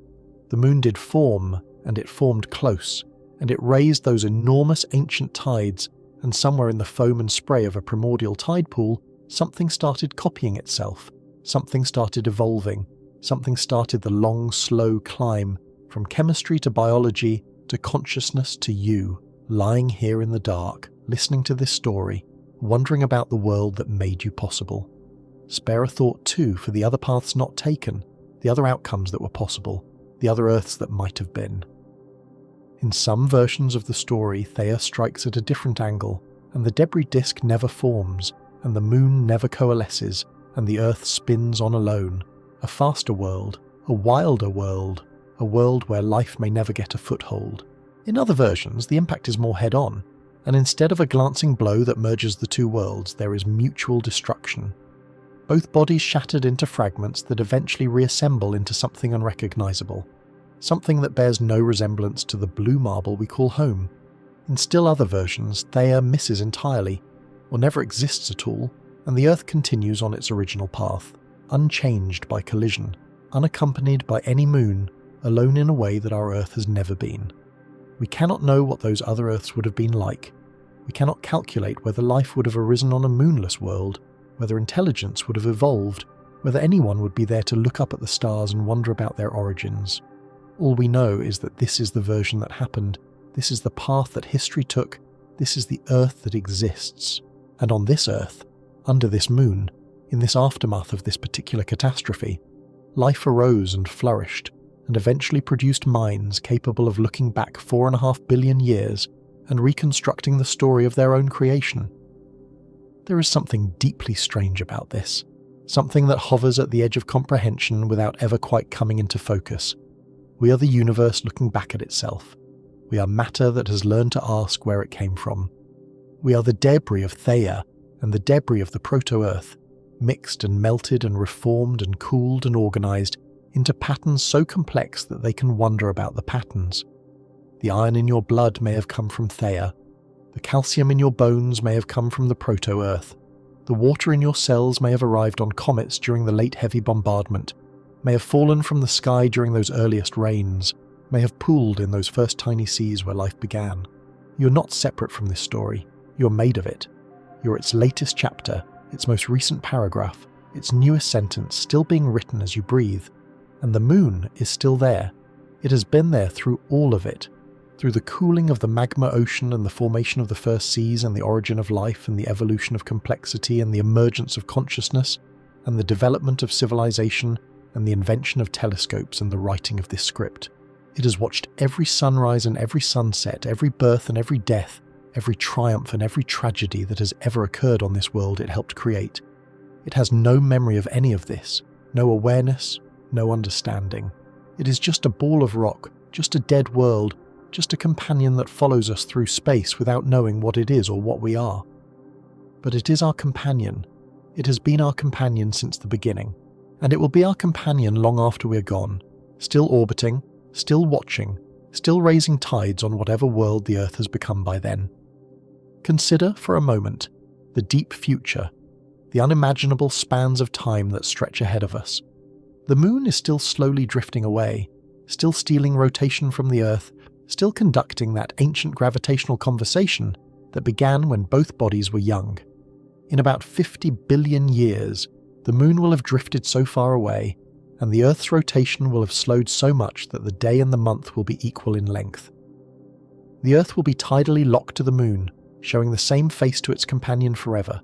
The moon did form, and it formed close, and it raised those enormous ancient tides, and somewhere in the foam and spray of a primordial tide pool, something started copying itself, something started evolving, something started the long, slow climb from chemistry to biology to consciousness to you, lying here in the dark, listening to this story, wondering about the world that made you possible. Spare a thought too for the other paths not taken, the other outcomes that were possible, the other Earths that might have been. In some versions of the story, Theia strikes at a different angle, and the debris disk never forms, and the moon never coalesces, and the Earth spins on alone. A faster world, a wilder world, a world where life may never get a foothold. In other versions, the impact is more head-on, and instead of a glancing blow that merges the two worlds, there is mutual destruction. Both bodies shattered into fragments that eventually reassemble into something unrecognizable, something that bears no resemblance to the blue marble we call home. In still other versions, Theia misses entirely, or never exists at all, and the Earth continues on its original path, unchanged by collision, unaccompanied by any moon, alone in a way that our Earth has never been. We cannot know what those other Earths would have been like. We cannot calculate whether life would have arisen on a moonless world, whether intelligence would have evolved, whether anyone would be there to look up at the stars and wonder about their origins. All we know is that this is the version that happened, this is the path that history took, this is the Earth that exists. And on this Earth, under this moon, in this aftermath of this particular catastrophe, life arose and flourished, and eventually produced minds capable of looking back 4.5 billion years and reconstructing the story of their own creation. There is something deeply strange about this, something that hovers at the edge of comprehension without ever quite coming into focus. We are the universe looking back at itself. We are matter that has learned to ask where it came from. We are the debris of Theia and the debris of the proto-Earth, mixed and melted and reformed and cooled and organized into patterns so complex that they can wonder about the patterns. The iron in your blood may have come from Theia. The calcium in your bones may have come from the proto-Earth. The water in your cells may have arrived on comets during the late heavy bombardment, may have fallen from the sky during those earliest rains, may have pooled in those first tiny seas where life began. You're not separate from this story. You're made of it. You're its latest chapter, its most recent paragraph, its newest sentence still being written as you breathe. And the moon is still there. It has been there through all of it, through the cooling of the magma ocean and the formation of the first seas and the origin of life and the evolution of complexity and the emergence of consciousness and the development of civilization and the invention of telescopes and the writing of this script. It has watched every sunrise and every sunset, every birth and every death, every triumph and every tragedy that has ever occurred on this world it helped create. It has no memory of any of this, no awareness, no understanding. It is just a ball of rock, just a dead world, just a companion that follows us through space without knowing what it is or what we are. But it is our companion. It has been our companion since the beginning, and it will be our companion long after we're gone, still orbiting, still watching, still raising tides on whatever world the Earth has become by then. Consider, for a moment, the deep future, the unimaginable spans of time that stretch ahead of us. The Moon is still slowly drifting away, still stealing rotation from the Earth, still conducting that ancient gravitational conversation that began when both bodies were young. In about 50 billion years, the Moon will have drifted so far away, and the Earth's rotation will have slowed so much that the day and the month will be equal in length. The Earth will be tidally locked to the Moon, showing the same face to its companion forever,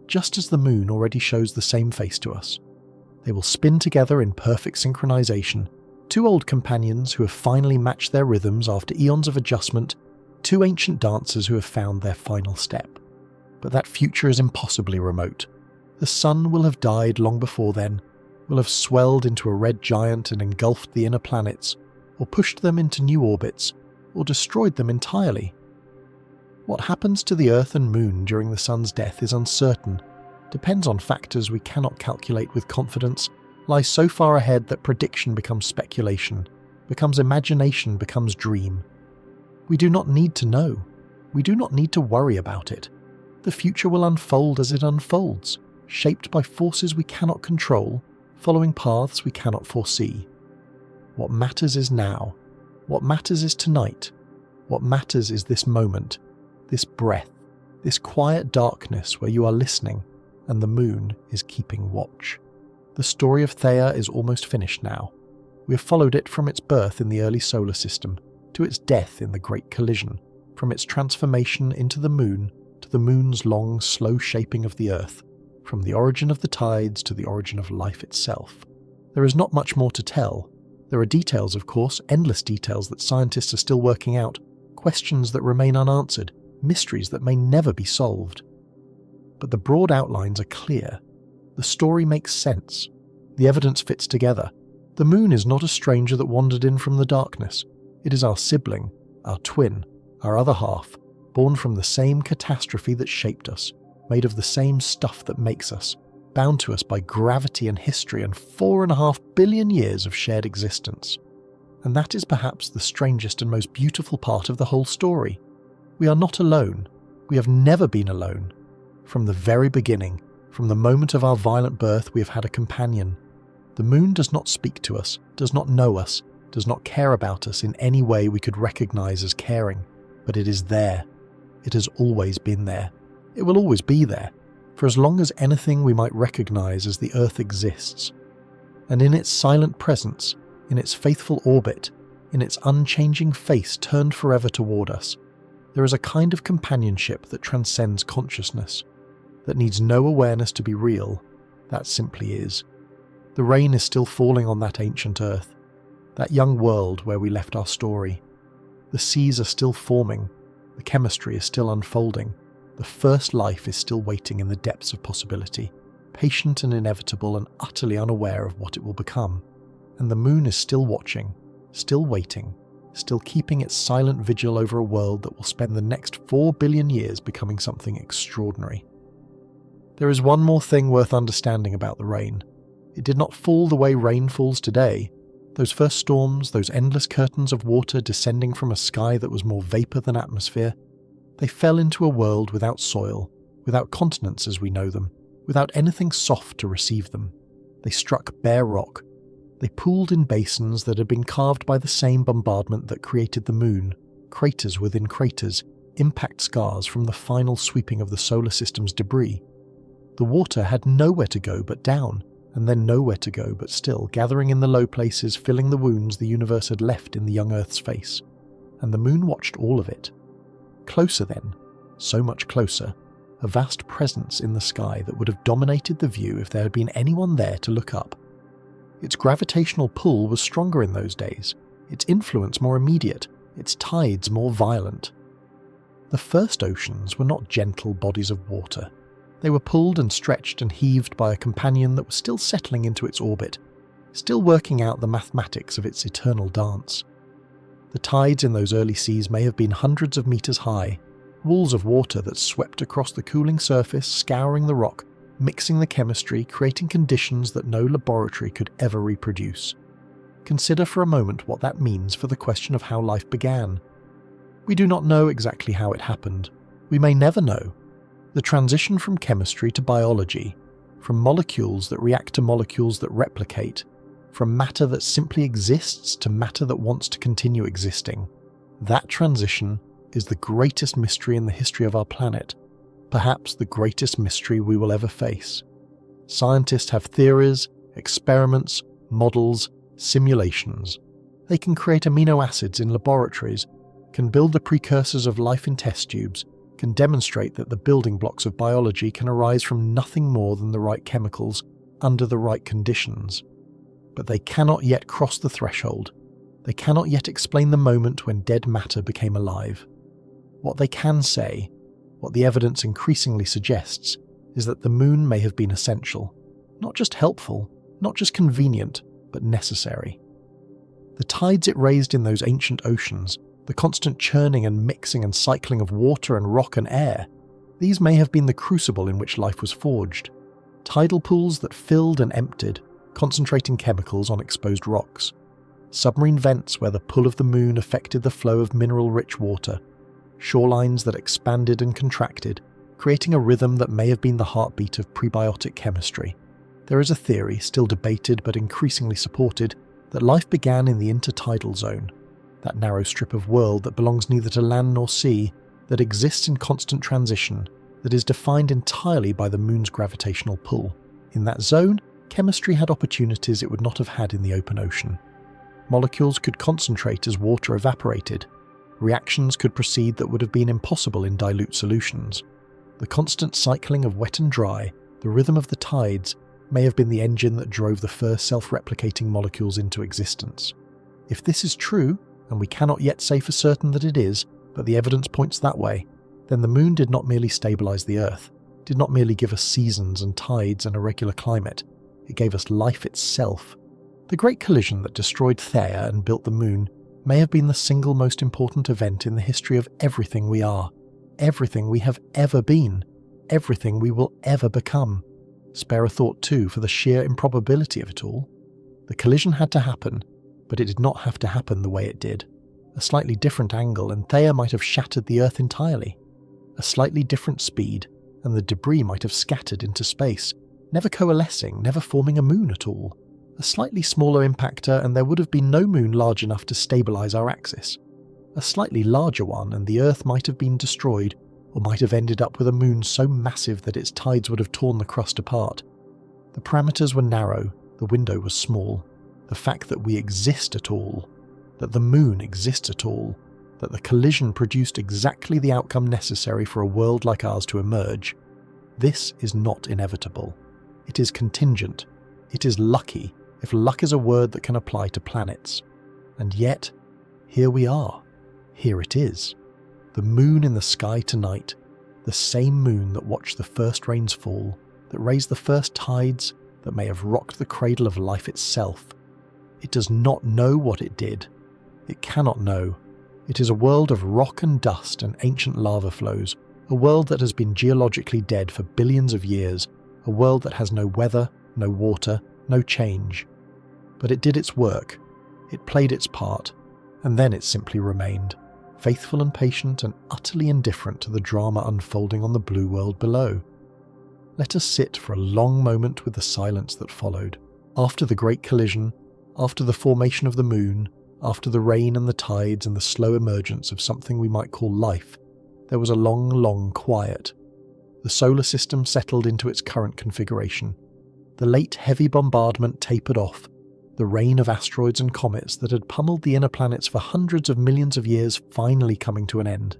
just as the Moon already shows the same face to us. They will spin together in perfect synchronization, two old companions who have finally matched their rhythms after eons of adjustment, two ancient dancers who have found their final step. But that future is impossibly remote. The Sun will have died long before then, will have swelled into a red giant and engulfed the inner planets, or pushed them into new orbits, or destroyed them entirely. What happens to the Earth and Moon during the Sun's death is uncertain, depends on factors we cannot calculate with confidence, lies so far ahead that prediction becomes speculation, becomes imagination, becomes dream. We do not need to know. We do not need to worry about it. The future will unfold as it unfolds, shaped by forces we cannot control, following paths we cannot foresee. What matters is now. What matters is tonight. What matters is this moment, this breath, this quiet darkness where you are listening and the Moon is keeping watch. The story of Theia is almost finished now. We have followed it from its birth in the early solar system to its death in the Great Collision, from its transformation into the Moon to the Moon's long, slow shaping of the Earth, from the origin of the tides to the origin of life itself. There is not much more to tell. There are details, of course, endless details that scientists are still working out, questions that remain unanswered, mysteries that may never be solved. But the broad outlines are clear. The story makes sense. The evidence fits together. The Moon is not a stranger that wandered in from the darkness. It is our sibling, our twin, our other half, born from the same catastrophe that shaped us, made of the same stuff that makes us, bound to us by gravity and history and 4.5 billion years of shared existence. And that is perhaps the strangest and most beautiful part of the whole story. We are not alone. We have never been alone. From the very beginning, from the moment of our violent birth, we have had a companion. The Moon does not speak to us, does not know us, does not care about us in any way we could recognize as caring, but it is there. It has always been there. It will always be there, for as long as anything we might recognize as the Earth exists. And in its silent presence, in its faithful orbit, in its unchanging face turned forever toward us, there is a kind of companionship that transcends consciousness, that needs no awareness to be real, that simply is. The rain is still falling on that ancient Earth, that young world where we left our story. The seas are still forming, the chemistry is still unfolding, the first life is still waiting in the depths of possibility, patient and inevitable and utterly unaware of what it will become. And the Moon is still watching, still waiting, still keeping its silent vigil over a world that will spend the next 4 billion years becoming something extraordinary. There is one more thing worth understanding about the rain. It did not fall the way rain falls today. Those first storms, those endless curtains of water descending from a sky that was more vapor than atmosphere, they fell into a world without soil, without continents as we know them, without anything soft to receive them. They struck bare rock. They pooled in basins that had been carved by the same bombardment that created the Moon, craters within craters, impact scars from the final sweeping of the solar system's debris. The water had nowhere to go but down, and then nowhere to go but still, gathering in the low places, filling the wounds the universe had left in the young Earth's face. And the Moon watched all of it. Closer then, so much closer, a vast presence in the sky that would have dominated the view if there had been anyone there to look up. Its gravitational pull was stronger in those days. its influence more immediate, its tides more violent. The first oceans were not gentle bodies of water. They were pulled and stretched and heaved by a companion that was still settling into its orbit, still working out the mathematics of its eternal dance. The tides in those early seas may have been hundreds of meters high, walls of water that swept across the cooling surface, scouring the rock, mixing the chemistry, creating conditions that no laboratory could ever reproduce. Consider for a moment what that means for the question of how life began. We do not know exactly how it happened. We may never know. The transition from chemistry to biology, from molecules that react to molecules that replicate, from matter that simply exists to matter that wants to continue existing, that transition is the greatest mystery in the history of our planet, perhaps the greatest mystery we will ever face. Scientists have theories, experiments, models, simulations. They can create amino acids in laboratories, can build the precursors of life in test tubes, can demonstrate that the building blocks of biology can arise from nothing more than the right chemicals under the right conditions. But they cannot yet cross the threshold. They cannot yet explain the moment when dead matter became alive. What they can say, what the evidence increasingly suggests, is that the moon may have been essential, not just helpful, not just convenient, but necessary. The tides it raised in those ancient oceans, the constant churning and mixing and cycling of water and rock and air, these may have been the crucible in which life was forged. Tidal pools that filled and emptied, concentrating chemicals on exposed rocks. Submarine vents where the pull of the moon affected the flow of mineral-rich water. Shorelines that expanded and contracted, creating a rhythm that may have been the heartbeat of prebiotic chemistry. There is a theory, still debated but increasingly supported, that life began in the intertidal zone, that narrow strip of world that belongs neither to land nor sea, that exists in constant transition, that is defined entirely by the moon's gravitational pull. In that zone, chemistry had opportunities it would not have had in the open ocean. Molecules could concentrate as water evaporated. Reactions could proceed that would have been impossible in dilute solutions. The constant cycling of wet and dry, the rhythm of the tides, may have been the engine that drove the first self-replicating molecules into existence. If this is true, and we cannot yet say for certain that it is, but the evidence points that way, then the moon did not merely stabilize the Earth, did not merely give us seasons and tides and a regular climate. It gave us life itself. The Great Collision that destroyed Theia and built the moon may have been the single most important event in the history of everything we are, everything we have ever been, everything we will ever become. Spare a thought too for the sheer improbability of it all. The collision had to happen, but it did not have to happen the way it did. A slightly different angle and Theia might have shattered the Earth entirely. A slightly different speed, and the debris might have scattered into space, never coalescing, never forming a moon at all. A slightly smaller impactor and there would have been no moon large enough to stabilize our axis. A slightly larger one and the Earth might have been destroyed, or might have ended up with a moon so massive that its tides would have torn the crust apart. The parameters were narrow, the window was small. The fact that we exist at all, that the moon exists at all, that the collision produced exactly the outcome necessary for a world like ours to emerge, this is not inevitable. It is contingent. It is lucky, if luck is a word that can apply to planets. And yet, here we are. Here it is. The moon in the sky tonight, the same moon that watched the first rains fall, that raised the first tides, that may have rocked the cradle of life itself. It does not know what it did. It cannot know. It is a world of rock and dust and ancient lava flows, a world that has been geologically dead for billions of years, a world that has no weather, no water, no change. But it did its work. It played its part, and then it simply remained, faithful and patient and utterly indifferent to the drama unfolding on the blue world below. Let us sit for a long moment with the silence that followed. After the Great Collision, after the formation of the moon, after the rain and the tides and the slow emergence of something we might call life, there was a long, long quiet. The solar system settled into its current configuration. The late heavy bombardment tapered off, the rain of asteroids and comets that had pummeled the inner planets for hundreds of millions of years finally coming to an end.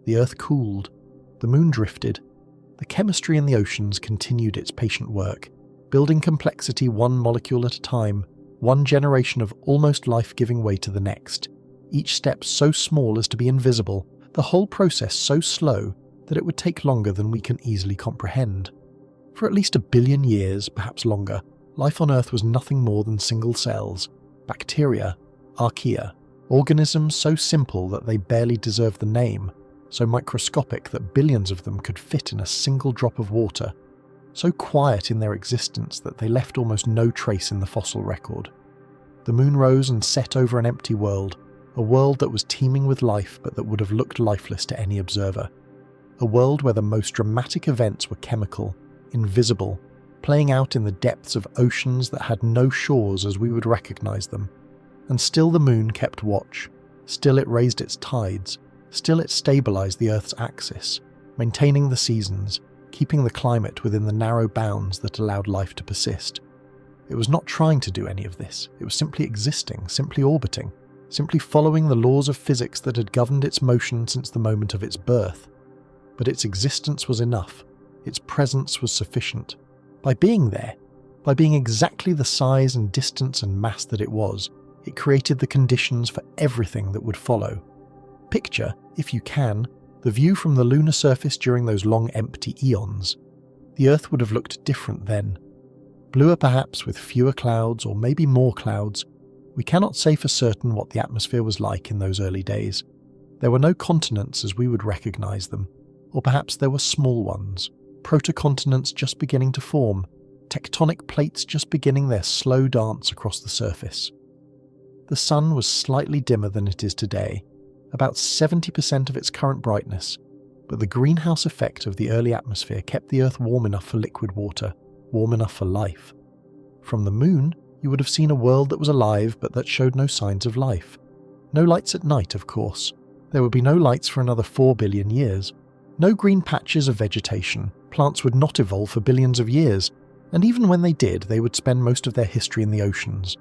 The Earth cooled, the moon drifted, the chemistry in the oceans continued its patient work, building complexity one molecule at a time, One generation of almost life giving way to the next, each step so small as to be invisible, the whole process so slow that it would take longer than we can easily comprehend. For at least 1 billion years, perhaps longer, life on Earth was nothing more than single cells, bacteria, archaea, organisms so simple that they barely deserve the name, so microscopic that billions of them could fit in a single drop of water, so quiet in their existence that they left almost no trace in the fossil record. The moon rose and set over an empty world, a world that was teeming with life but that would have looked lifeless to any observer. A world where the most dramatic events were chemical, invisible, playing out in the depths of oceans that had no shores as we would recognize them. And still the moon kept watch, still it raised its tides, still it stabilized the Earth's axis, maintaining the seasons, keeping the climate within the narrow bounds that allowed life to persist. It was not trying to do any of this, it was simply existing, simply orbiting, simply following the laws of physics that had governed its motion since the moment of its birth. But its existence was enough, its presence was sufficient. By being there, by being exactly the size and distance and mass that it was, it created the conditions for everything that would follow. Picture, if you can, the view from the lunar surface during those long empty eons. The Earth would have looked different then. Bluer perhaps, with fewer clouds or maybe more clouds. We cannot say for certain what the atmosphere was like in those early days. There were no continents as we would recognize them, or perhaps there were small ones, protocontinents just beginning to form, tectonic plates just beginning their slow dance across the surface. The sun was slightly dimmer than it is today, about 70% of its current brightness, but the greenhouse effect of the early atmosphere kept the Earth warm enough for liquid water, warm enough for life. From the moon, you would have seen a world that was alive but that showed no signs of life. No lights at night, of course. There would be no lights for another 4 billion years. No green patches of vegetation. Plants would not evolve for billions of years, and even when they did, they would spend most of their history in the oceans.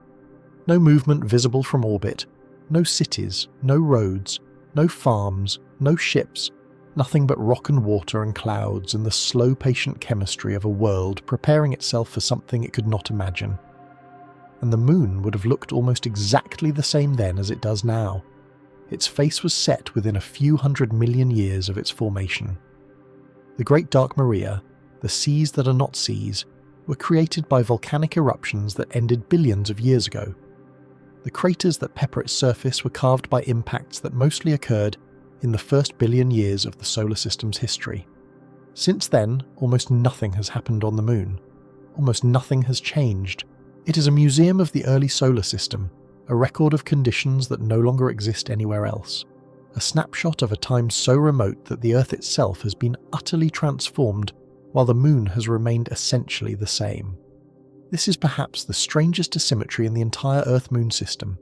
No movement visible from orbit, no cities, no roads, no farms, no ships, nothing but rock and water and clouds and the slow patient chemistry of a world preparing itself for something it could not imagine. And the moon would have looked almost exactly the same then as it does now. Its face was set within a few 100 million years of its formation. The Great Dark Maria, the seas that are not seas, were created by volcanic eruptions that ended billions of years ago. The craters that pepper its surface were carved by impacts that mostly occurred in the first billion years of the solar system's history. Since then, almost nothing has happened on the moon. Almost nothing has changed. It is a museum of the early solar system, a record of conditions that no longer exist anywhere else. A snapshot of a time so remote that the Earth itself has been utterly transformed, while the moon has remained essentially the same. This is perhaps the strangest asymmetry in the entire Earth-Moon system.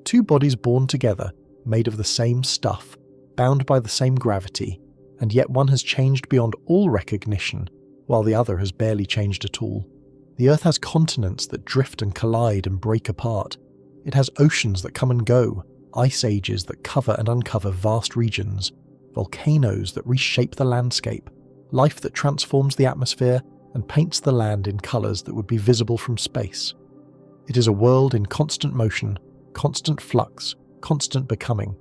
Two bodies born together, made of the same stuff, bound by the same gravity, and yet one has changed beyond all recognition, while the other has barely changed at all. The Earth has continents that drift and collide and break apart. It has oceans that come and go, ice ages that cover and uncover vast regions, volcanoes that reshape the landscape, life that transforms the atmosphere and paints the land in colours that would be visible from space. It is a world in constant motion, constant flux, constant becoming.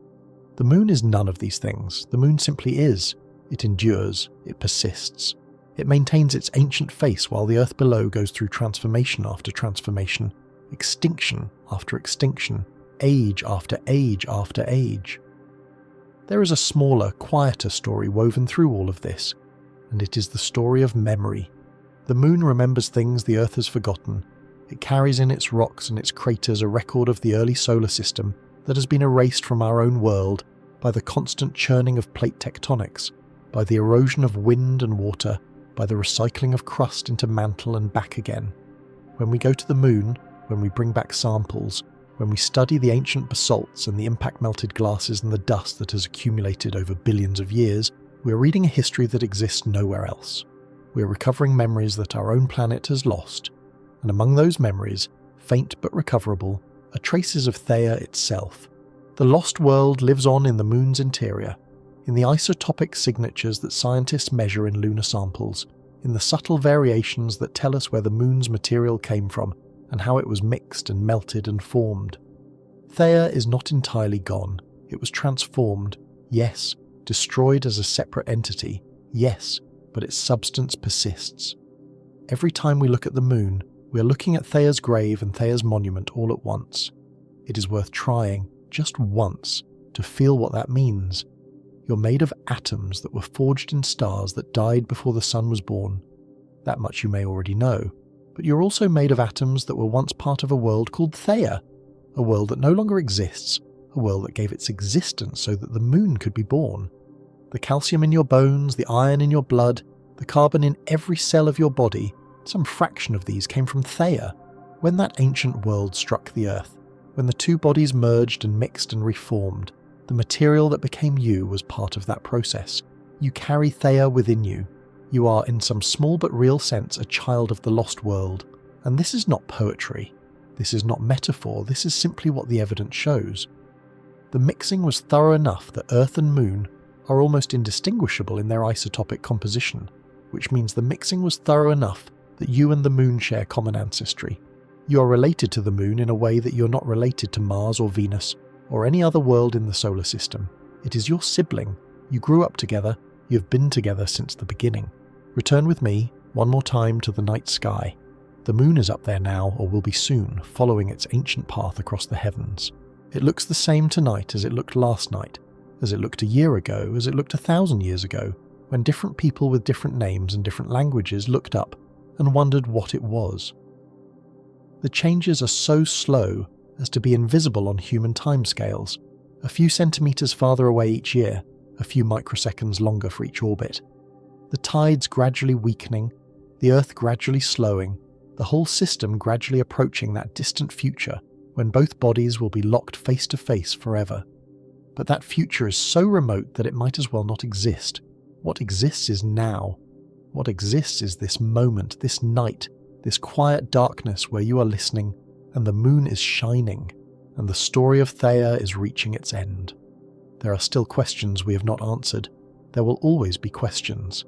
The moon is none of these things. The moon simply is. It endures. It persists. It maintains its ancient face while the Earth below goes through transformation after transformation, extinction after extinction, age after age after age. There is a smaller, quieter story woven through all of this, and it is the story of memory. The moon remembers things the Earth has forgotten. It carries in its rocks and its craters a record of the early solar system that has been erased from our own world by the constant churning of plate tectonics, by the erosion of wind and water, by the recycling of crust into mantle and back again. When we go to the moon, when we bring back samples, when we study the ancient basalts and the impact-melted glasses and the dust that has accumulated over billions of years, we are reading a history that exists nowhere else. We are recovering memories that our own planet has lost, and among those memories, faint but recoverable, are traces of Theia itself. The lost world lives on in the moon's interior, in the isotopic signatures that scientists measure in lunar samples, in the subtle variations that tell us where the moon's material came from, and how it was mixed and melted and formed. Theia is not entirely gone. It was transformed, yes, destroyed as a separate entity, yes, but its substance persists. Every time we look at the moon, we are looking at Theia's grave and Theia's monument all at once. It is worth trying, just once, to feel what that means. You're made of atoms that were forged in stars that died before the sun was born. That much you may already know, but you're also made of atoms that were once part of a world called Theia, a world that no longer exists, a world that gave its existence so that the moon could be born. The calcium in your bones, the iron in your blood, the carbon in every cell of your body, some fraction of these came from Theia, when that ancient world struck the Earth. When the two bodies merged and mixed and reformed, the material that became you was part of that process. You carry Theia within you. You are, in some small but real sense, a child of the lost world. And this is not poetry. This is not metaphor. This is simply what the evidence shows. The mixing was thorough enough that Earth and Moon are almost indistinguishable in their isotopic composition, which means the mixing was thorough enough that you and the Moon share common ancestry. You are related to the Moon in a way that you're not related to Mars or Venus or any other world in the solar system. It is your sibling. You grew up together. You have been together since the beginning. Return with me, one more time, to the night sky. The moon is up there now, or will be soon, following its ancient path across the heavens. It looks the same tonight as it looked last night, as it looked a year ago, as it looked 1,000 years ago, when different people with different names and different languages looked up and wondered what it was. The changes are so slow as to be invisible on human timescales, a few centimetres farther away each year, a few microseconds longer for each orbit. The tides gradually weakening, the Earth gradually slowing, the whole system gradually approaching that distant future when both bodies will be locked face to face forever. But that future is so remote that it might as well not exist. What exists is now. What exists is this moment, this night, this quiet darkness where you are listening and the moon is shining and the story of Theia is reaching its end. There are still questions we have not answered. There will always be questions.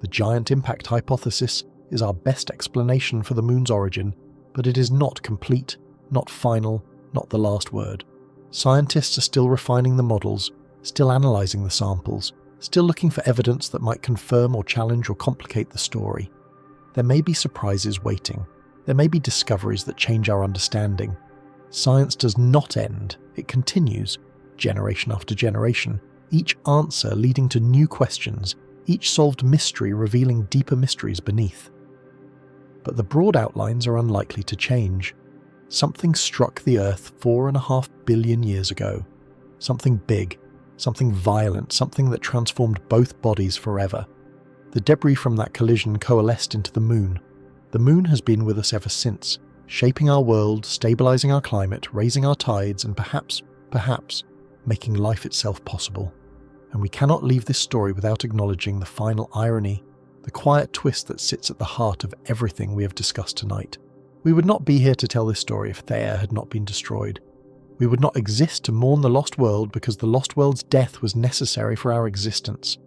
The giant impact hypothesis is our best explanation for the moon's origin, but it is not complete, not final, not the last word. Scientists are still refining the models, still analysing the samples, still looking for evidence that might confirm or challenge or complicate the story. There may be surprises waiting. There may be discoveries that change our understanding. Science does not end, it continues, generation after generation, each answer leading to new questions, each solved mystery revealing deeper mysteries beneath. But the broad outlines are unlikely to change. Something struck the Earth 4.5 billion years ago. Something big, something violent, something that transformed both bodies forever. The debris from that collision coalesced into the moon. The moon has been with us ever since, shaping our world, stabilizing our climate, raising our tides, and perhaps, making life itself possible. And we cannot leave this story without acknowledging the final irony, the quiet twist that sits at the heart of everything we have discussed tonight. We would not be here to tell this story if Theia had not been destroyed. We would not exist to mourn the lost world because the lost world's death was necessary for our existence.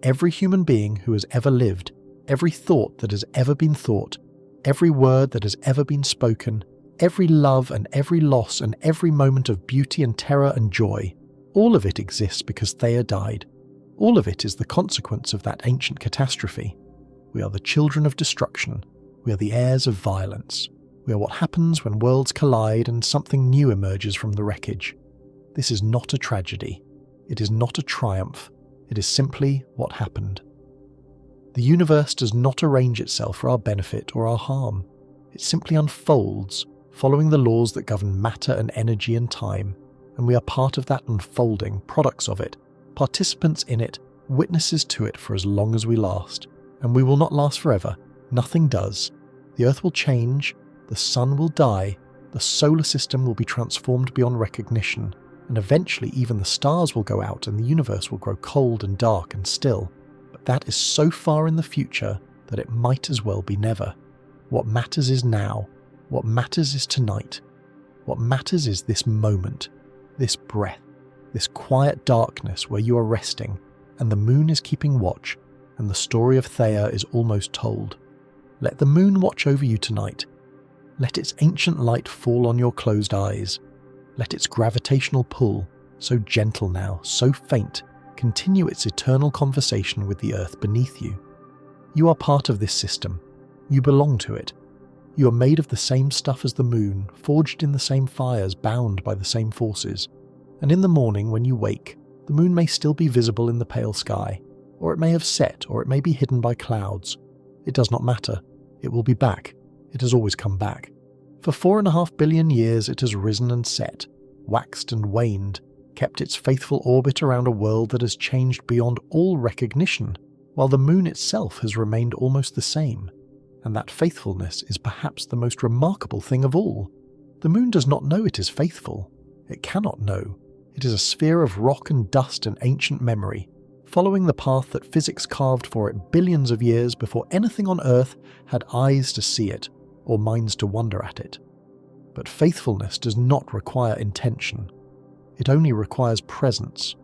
Every human being who has ever lived, every thought that has ever been thought, every word that has ever been spoken, every love and every loss and every moment of beauty and terror and joy, all of it exists because Theia died. All of it is the consequence of that ancient catastrophe. We are the children of destruction. We are the heirs of violence. We are what happens when worlds collide and something new emerges from the wreckage. This is not a tragedy. It is not a triumph. It is simply what happened. The universe does not arrange itself for our benefit or our harm. It simply unfolds, following the laws that govern matter and energy and time, and we are part of that unfolding, products of it, participants in it, witnesses to it for as long as we last. And we will not last forever. Nothing does. The Earth will change, the sun will die, the solar system will be transformed beyond recognition, and eventually even the stars will go out and the universe will grow cold and dark and still. But that is so far in the future that it might as well be never. What matters is now. What matters is tonight. What matters is this moment, this breath, this quiet darkness where you are resting, and the moon is keeping watch, and the story of Theia is almost told. Let the moon watch over you tonight. Let its ancient light fall on your closed eyes. Let its gravitational pull, so gentle now, so faint, continue its eternal conversation with the Earth beneath you. You are part of this system. You belong to it. You are made of the same stuff as the moon, forged in the same fires, bound by the same forces. And in the morning, when you wake, the moon may still be visible in the pale sky, or it may have set, or it may be hidden by clouds. It does not matter. It will be back. It has always come back. For 4.5 billion years it has risen and set, waxed and waned, kept its faithful orbit around a world that has changed beyond all recognition, while the moon itself has remained almost the same. And that faithfulness is perhaps the most remarkable thing of all. The moon does not know it is faithful. It cannot know. It is a sphere of rock and dust and ancient memory, following the path that physics carved for it billions of years before anything on Earth had eyes to see it or minds to wonder at it. But faithfulness does not require intention. It only requires presence.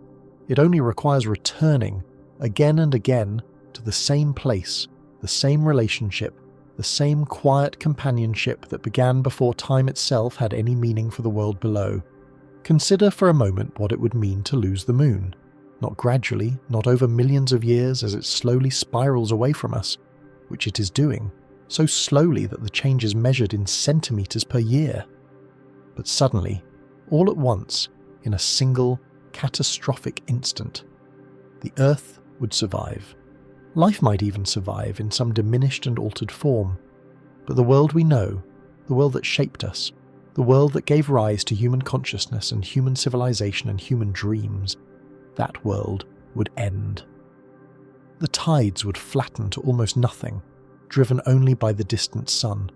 It only requires returning, again and again, to the same place, the same relationship, the same quiet companionship that began before time itself had any meaning for the world below. Consider for a moment what it would mean to lose the moon. Not gradually, not over millions of years as it slowly spirals away from us, which it is doing, so slowly that the change is measured in centimeters per year. But suddenly, all at once, in a single, catastrophic instant, the Earth would survive. Life might even survive in some diminished and altered form. But the world we know, the world that shaped us, the world that gave rise to human consciousness and human civilization and human dreams, that world would end. The tides would flatten to almost nothing, driven only by the distant sun.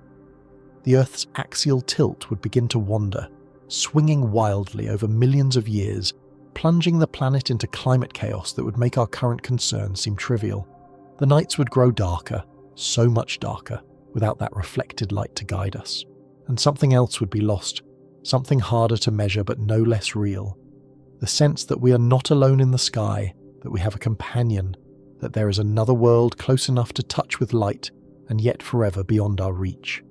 The Earth's axial tilt would begin to wander, swinging wildly over millions of years, plunging the planet into climate chaos that would make our current concerns seem trivial. The nights would grow darker, so much darker, without that reflected light to guide us. And something else would be lost, something harder to measure but no less real. The sense that we are not alone in the sky, that we have a companion, that there is another world close enough to touch with light, and yet forever beyond our reach.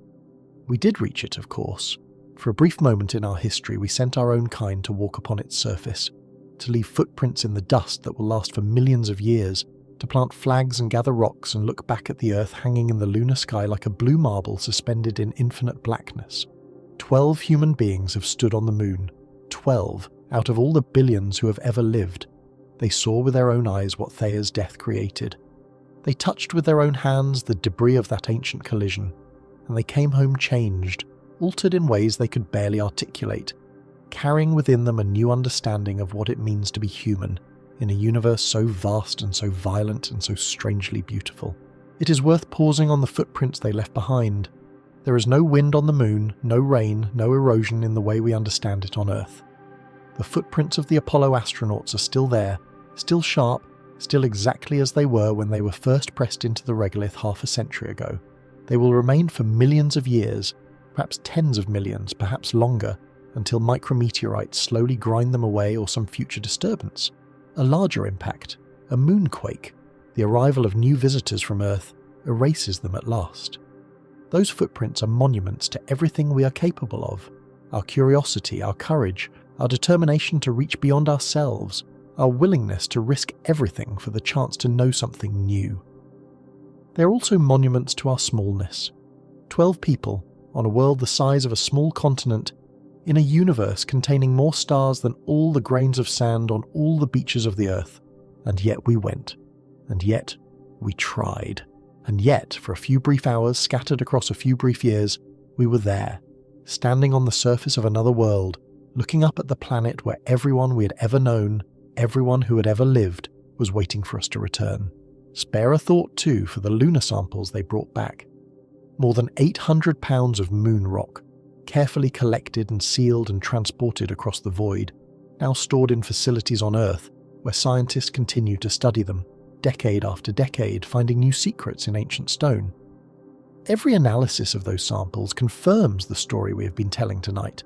We did reach it, of course. For a brief moment in our history, we sent our own kind to walk upon its surface, to leave footprints in the dust that will last for millions of years, to plant flags and gather rocks and look back at the Earth hanging in the lunar sky like a blue marble suspended in infinite blackness. 12 human beings have stood on the moon. 12 out of all the billions who have ever lived. They saw with their own eyes what Theia's death created. They touched with their own hands the debris of that ancient collision, and they came home changed, altered in ways they could barely articulate, carrying within them a new understanding of what it means to be human in a universe so vast and so violent and so strangely beautiful. It is worth pausing on the footprints they left behind. There is no wind on the moon, no rain, no erosion in the way we understand it on Earth. The footprints of the Apollo astronauts are still there, still sharp, still exactly as they were when they were first pressed into the regolith half a century ago. They will remain for millions of years, perhaps tens of millions, perhaps longer, until micrometeorites slowly grind them away or some future disturbance. A larger impact, a moonquake, the arrival of new visitors from Earth, erases them at last. Those footprints are monuments to everything we are capable of. Our curiosity, our courage, our determination to reach beyond ourselves, our willingness to risk everything for the chance to know something new. They're also monuments to our smallness. 12 people, on a world the size of a small continent, in a universe containing more stars than all the grains of sand on all the beaches of the Earth. And yet we went. And yet we tried. And yet, for a few brief hours scattered across a few brief years, we were there, standing on the surface of another world, looking up at the planet where everyone we had ever known, everyone who had ever lived, was waiting for us to return. Spare a thought, too, for the lunar samples they brought back. More than 800 pounds of moon rock, carefully collected and sealed and transported across the void, now stored in facilities on Earth, where scientists continue to study them, decade after decade, finding new secrets in ancient stone. Every analysis of those samples confirms the story we have been telling tonight.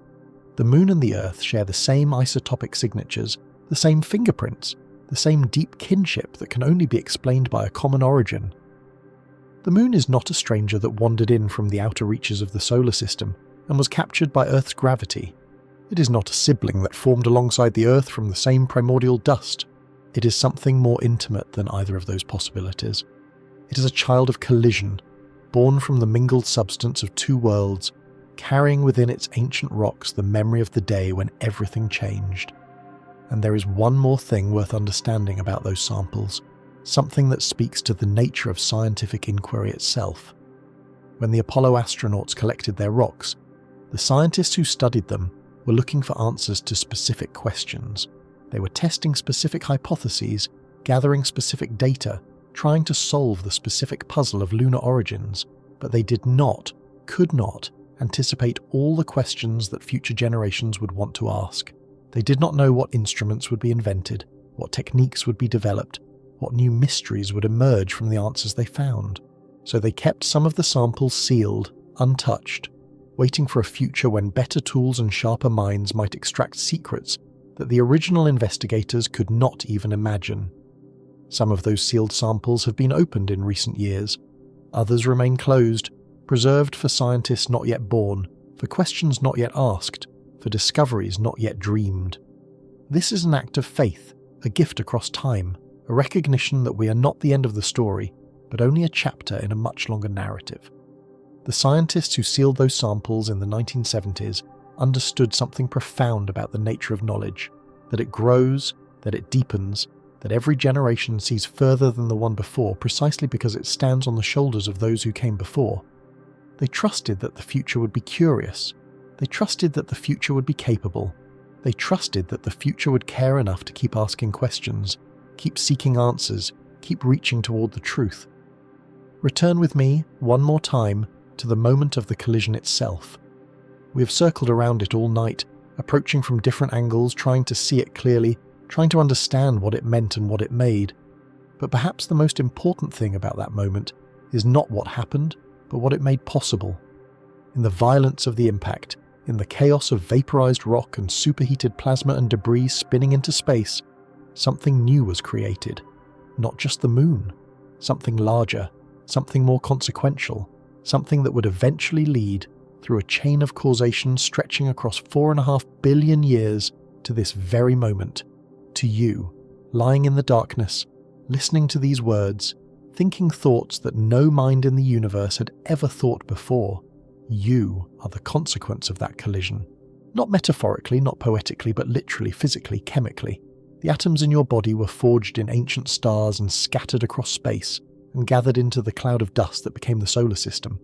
The Moon and the Earth share the same isotopic signatures, the same fingerprints, the same deep kinship that can only be explained by a common origin. The Moon is not a stranger that wandered in from the outer reaches of the solar system and was captured by Earth's gravity. It is not a sibling that formed alongside the Earth from the same primordial dust. It is something more intimate than either of those possibilities. It is a child of collision, born from the mingled substance of two worlds, carrying within its ancient rocks the memory of the day when everything changed. And there is one more thing worth understanding about those samples, something that speaks to the nature of scientific inquiry itself. When the Apollo astronauts collected their rocks, the scientists who studied them were looking for answers to specific questions. They were testing specific hypotheses, gathering specific data, trying to solve the specific puzzle of lunar origins, but they could not anticipate all the questions that future generations would want to ask. They did not know what instruments would be invented, what techniques would be developed, what new mysteries would emerge from the answers they found. So they kept some of the samples sealed, untouched, waiting for a future when better tools and sharper minds might extract secrets that the original investigators could not even imagine. Some of those sealed samples have been opened in recent years. Others remain closed, preserved for scientists not yet born, for questions not yet asked, for discoveries not yet dreamed. This is an act of faith, a gift across time, a recognition that we are not the end of the story, but only a chapter in a much longer narrative. The scientists who sealed those samples in the 1970s understood something profound about the nature of knowledge, that it grows, that it deepens, that every generation sees further than the one before precisely because it stands on the shoulders of those who came before. They trusted that the future would be curious. They trusted that the future would be capable. They trusted that the future would care enough to keep asking questions, keep seeking answers, keep reaching toward the truth. Return with me, one more time, to the moment of the collision itself. We have circled around it all night, approaching from different angles, trying to see it clearly, trying to understand what it meant and what it made. But perhaps the most important thing about that moment is not what happened, but what it made possible. In the violence of the impact, in the chaos of vaporized rock and superheated plasma and debris spinning into space, something new was created. Not just the Moon. Something larger, something more consequential, something that would eventually lead, through a chain of causation stretching across 4.5 billion years, to this very moment, to you, lying in the darkness, listening to these words, thinking thoughts that no mind in the universe had ever thought before. You are the consequence of that collision. Not metaphorically, not poetically, but literally, physically, chemically. The atoms in your body were forged in ancient stars and scattered across space, and gathered into the cloud of dust that became the solar system.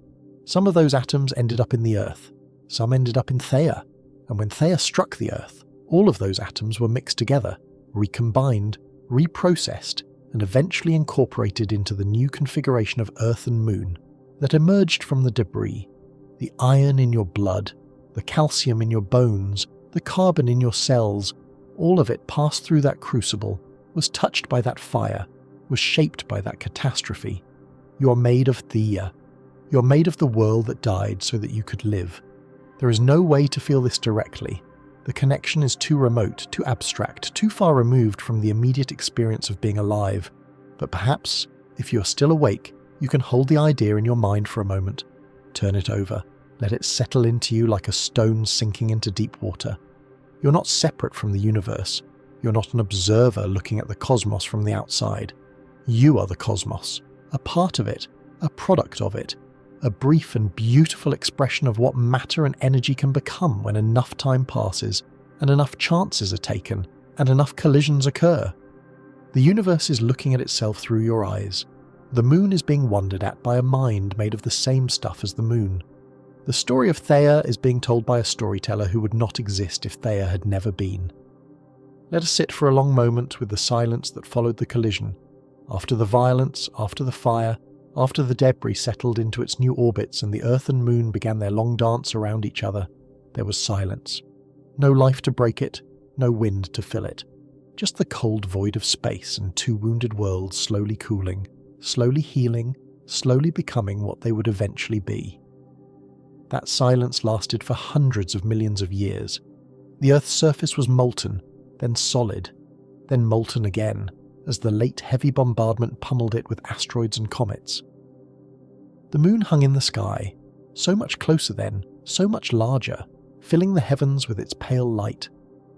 Some of those atoms ended up in the Earth. Some ended up in Theia. And when Theia struck the Earth, all of those atoms were mixed together, recombined, reprocessed, and eventually incorporated into the new configuration of Earth and Moon that emerged from the debris. The iron in your blood, the calcium in your bones, the carbon in your cells, all of it passed through that crucible, was touched by that fire, was shaped by that catastrophe. You are made of Theia. You are made of the world that died so that you could live. There is no way to feel this directly. The connection is too remote, too abstract, too far removed from the immediate experience of being alive. But perhaps, if you are still awake, you can hold the idea in your mind for a moment. Turn it over. Let it settle into you like a stone sinking into deep water. You're not separate from the universe. You're not an observer looking at the cosmos from the outside. You are the cosmos, a part of it, a product of it, a brief and beautiful expression of what matter and energy can become when enough time passes, and enough chances are taken, and enough collisions occur. The universe is looking at itself through your eyes. The Moon is being wondered at by a mind made of the same stuff as the Moon. The story of Theia is being told by a storyteller who would not exist if Theia had never been. Let us sit for a long moment with the silence that followed the collision. After the violence, after the fire, after the debris settled into its new orbits and the Earth and Moon began their long dance around each other, there was silence. No life to break it, no wind to fill it. Just the cold void of space and two wounded worlds slowly cooling, slowly healing, slowly becoming what they would eventually be. That silence lasted for hundreds of millions of years. The Earth's surface was molten, then solid, then molten again, as the late heavy bombardment pummeled it with asteroids and comets. The moon hung in the sky, so much closer then, so much larger, filling the heavens with its pale light,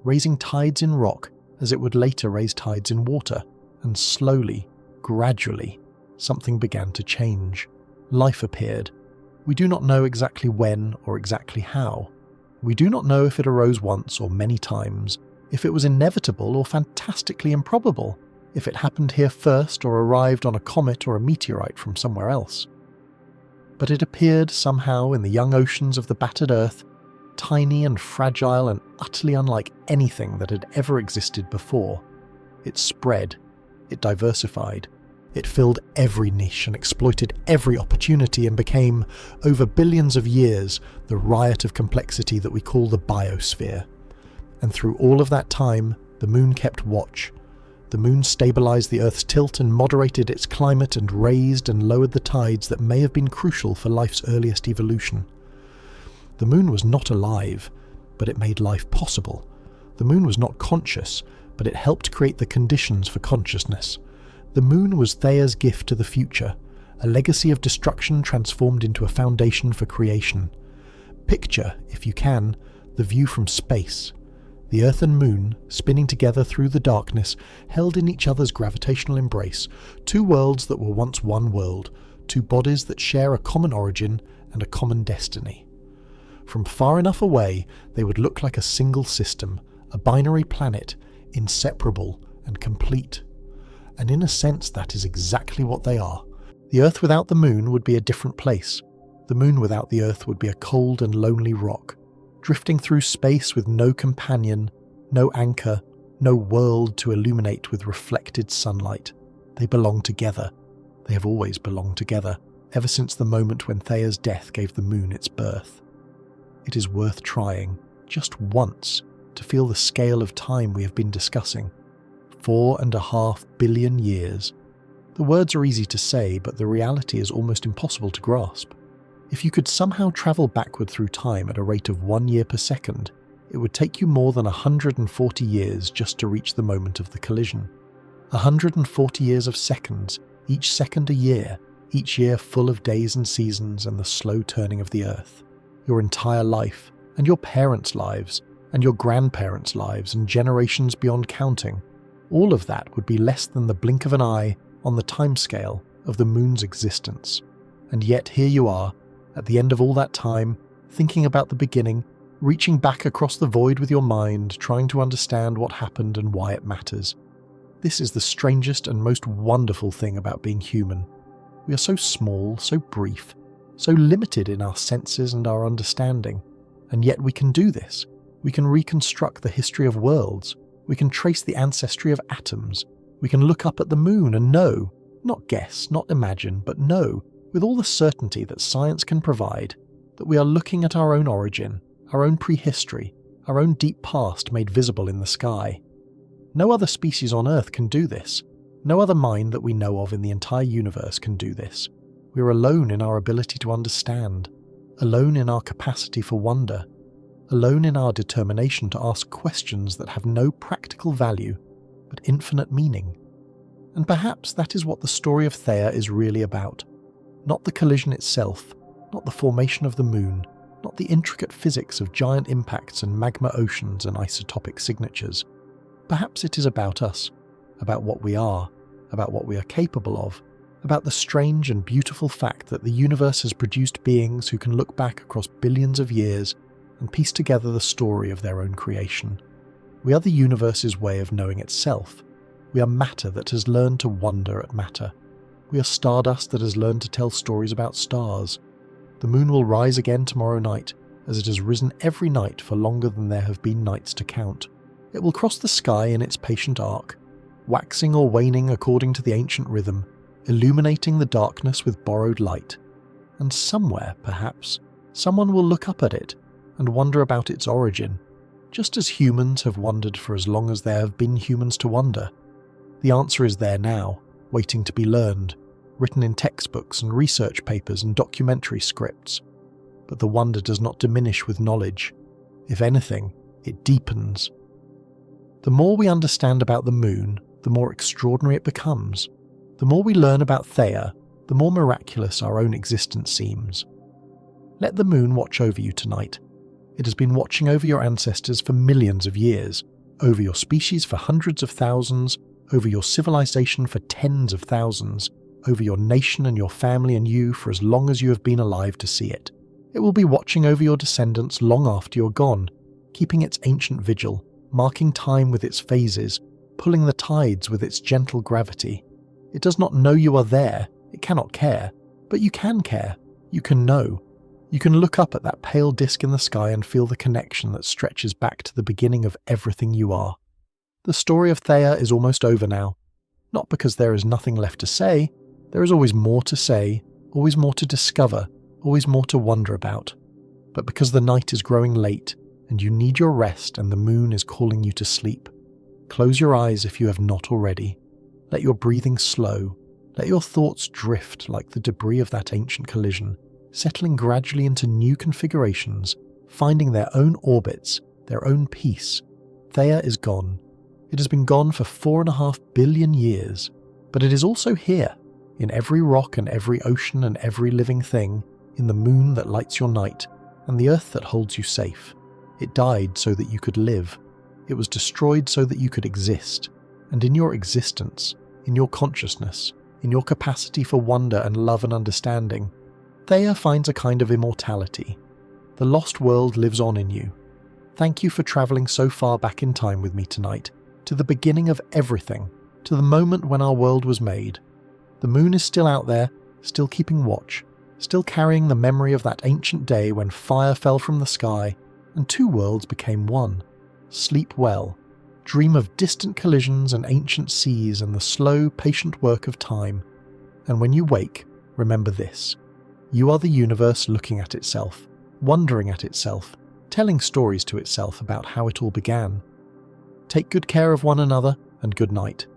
raising tides in rock as it would later raise tides in water, and slowly, gradually, something began to change. Life appeared. We do not know exactly when or exactly how. We do not know if it arose once or many times, if it was inevitable or fantastically improbable, if it happened here first or arrived on a comet or a meteorite from somewhere else. But it appeared somehow in the young oceans of the battered Earth, tiny and fragile and utterly unlike anything that had ever existed before. It spread, it diversified, it filled every niche and exploited every opportunity and became, over billions of years, the riot of complexity that we call the biosphere. And through all of that time, the moon kept watch. The moon stabilized the Earth's tilt and moderated its climate and raised and lowered the tides that may have been crucial for life's earliest evolution. The moon was not alive, but it made life possible. The moon was not conscious, but it helped create the conditions for consciousness. The moon was Theia's gift to the future, a legacy of destruction transformed into a foundation for creation. Picture, if you can, the view from space. The Earth and Moon, spinning together through the darkness, held in each other's gravitational embrace, two worlds that were once one world, two bodies that share a common origin and a common destiny. From far enough away, they would look like a single system, a binary planet, inseparable and complete. And in a sense, that is exactly what they are. The Earth without the Moon would be a different place. The Moon without the Earth would be a cold and lonely rock, drifting through space with no companion, no anchor, no world to illuminate with reflected sunlight. They belong together. They have always belonged together, ever since the moment when Theia's death gave the moon its birth. It is worth trying, just once, to feel the scale of time we have been discussing. 4.5 billion years. The words are easy to say, but the reality is almost impossible to grasp. If you could somehow travel backward through time at a rate of 1 year per second, it would take you more than 140 years just to reach the moment of the collision. 140 years of seconds, each second a year, each year full of days and seasons and the slow turning of the Earth. Your entire life, and your parents' lives, and your grandparents' lives, and generations beyond counting. All of that would be less than the blink of an eye on the timescale of the moon's existence. And yet here you are, at the end of all that time, thinking about the beginning, reaching back across the void with your mind, trying to understand what happened and why it matters. This is the strangest and most wonderful thing about being human. We are so small, so brief, so limited in our senses and our understanding, and yet we can do this. We can reconstruct the history of worlds. We can trace the ancestry of atoms. We can look up at the moon and know, not guess, not imagine, but know, with all the certainty that science can provide, that we are looking at our own origin, our own prehistory, our own deep past made visible in the sky. No other species on Earth can do this. No other mind that we know of in the entire universe can do this. We are alone in our ability to understand, alone in our capacity for wonder, alone in our determination to ask questions that have no practical value, but infinite meaning. And perhaps that is what the story of Theia is really about. Not the collision itself, not the formation of the moon, not the intricate physics of giant impacts and magma oceans and isotopic signatures. Perhaps it is about us, about what we are, about what we are capable of, about the strange and beautiful fact that the universe has produced beings who can look back across billions of years and piece together the story of their own creation. We are the universe's way of knowing itself. We are matter that has learned to wonder at matter. We are stardust that has learned to tell stories about stars. The moon will rise again tomorrow night, as it has risen every night for longer than there have been nights to count. It will cross the sky in its patient arc, waxing or waning according to the ancient rhythm, illuminating the darkness with borrowed light. And somewhere, perhaps, someone will look up at it and wonder about its origin, just as humans have wondered for as long as there have been humans to wonder. The answer is there now, waiting to be learned, written in textbooks and research papers and documentary scripts. But the wonder does not diminish with knowledge. If anything, it deepens. The more we understand about the moon, the more extraordinary it becomes. The more we learn about Theia, the more miraculous our own existence seems. Let the moon watch over you tonight. It has been watching over your ancestors for millions of years, over your species for hundreds of thousands, over your civilization for tens of thousands, over your nation and your family and you for as long as you have been alive to see it. It will be watching over your descendants long after you're gone, keeping its ancient vigil, marking time with its phases, pulling the tides with its gentle gravity. It does not know you are there, it cannot care, but you can care, you can know. You can look up at that pale disk in the sky and feel the connection that stretches back to the beginning of everything you are. The story of Theia is almost over now. Not because there is nothing left to say, there is always more to say, always more to discover, always more to wonder about. But because the night is growing late, and you need your rest and the moon is calling you to sleep, close your eyes if you have not already. Let your breathing slow, let your thoughts drift like the debris of that ancient collision, settling gradually into new configurations, finding their own orbits, their own peace. Theia is gone. It has been gone for 4.5 billion years, but it is also here, in every rock and every ocean and every living thing, in the moon that lights your night, and the earth that holds you safe. It died so that you could live. It was destroyed so that you could exist. And in your existence, in your consciousness, in your capacity for wonder and love and understanding, Theia finds a kind of immortality. The lost world lives on in you. Thank you for travelling so far back in time with me tonight, to the beginning of everything, to the moment when our world was made. The moon is still out there, still keeping watch, still carrying the memory of that ancient day when fire fell from the sky and two worlds became one. Sleep well. Dream of distant collisions and ancient seas and the slow, patient work of time. And when you wake, remember this. You are the universe looking at itself, wondering at itself, telling stories to itself about how it all began. Take good care of one another, and good night.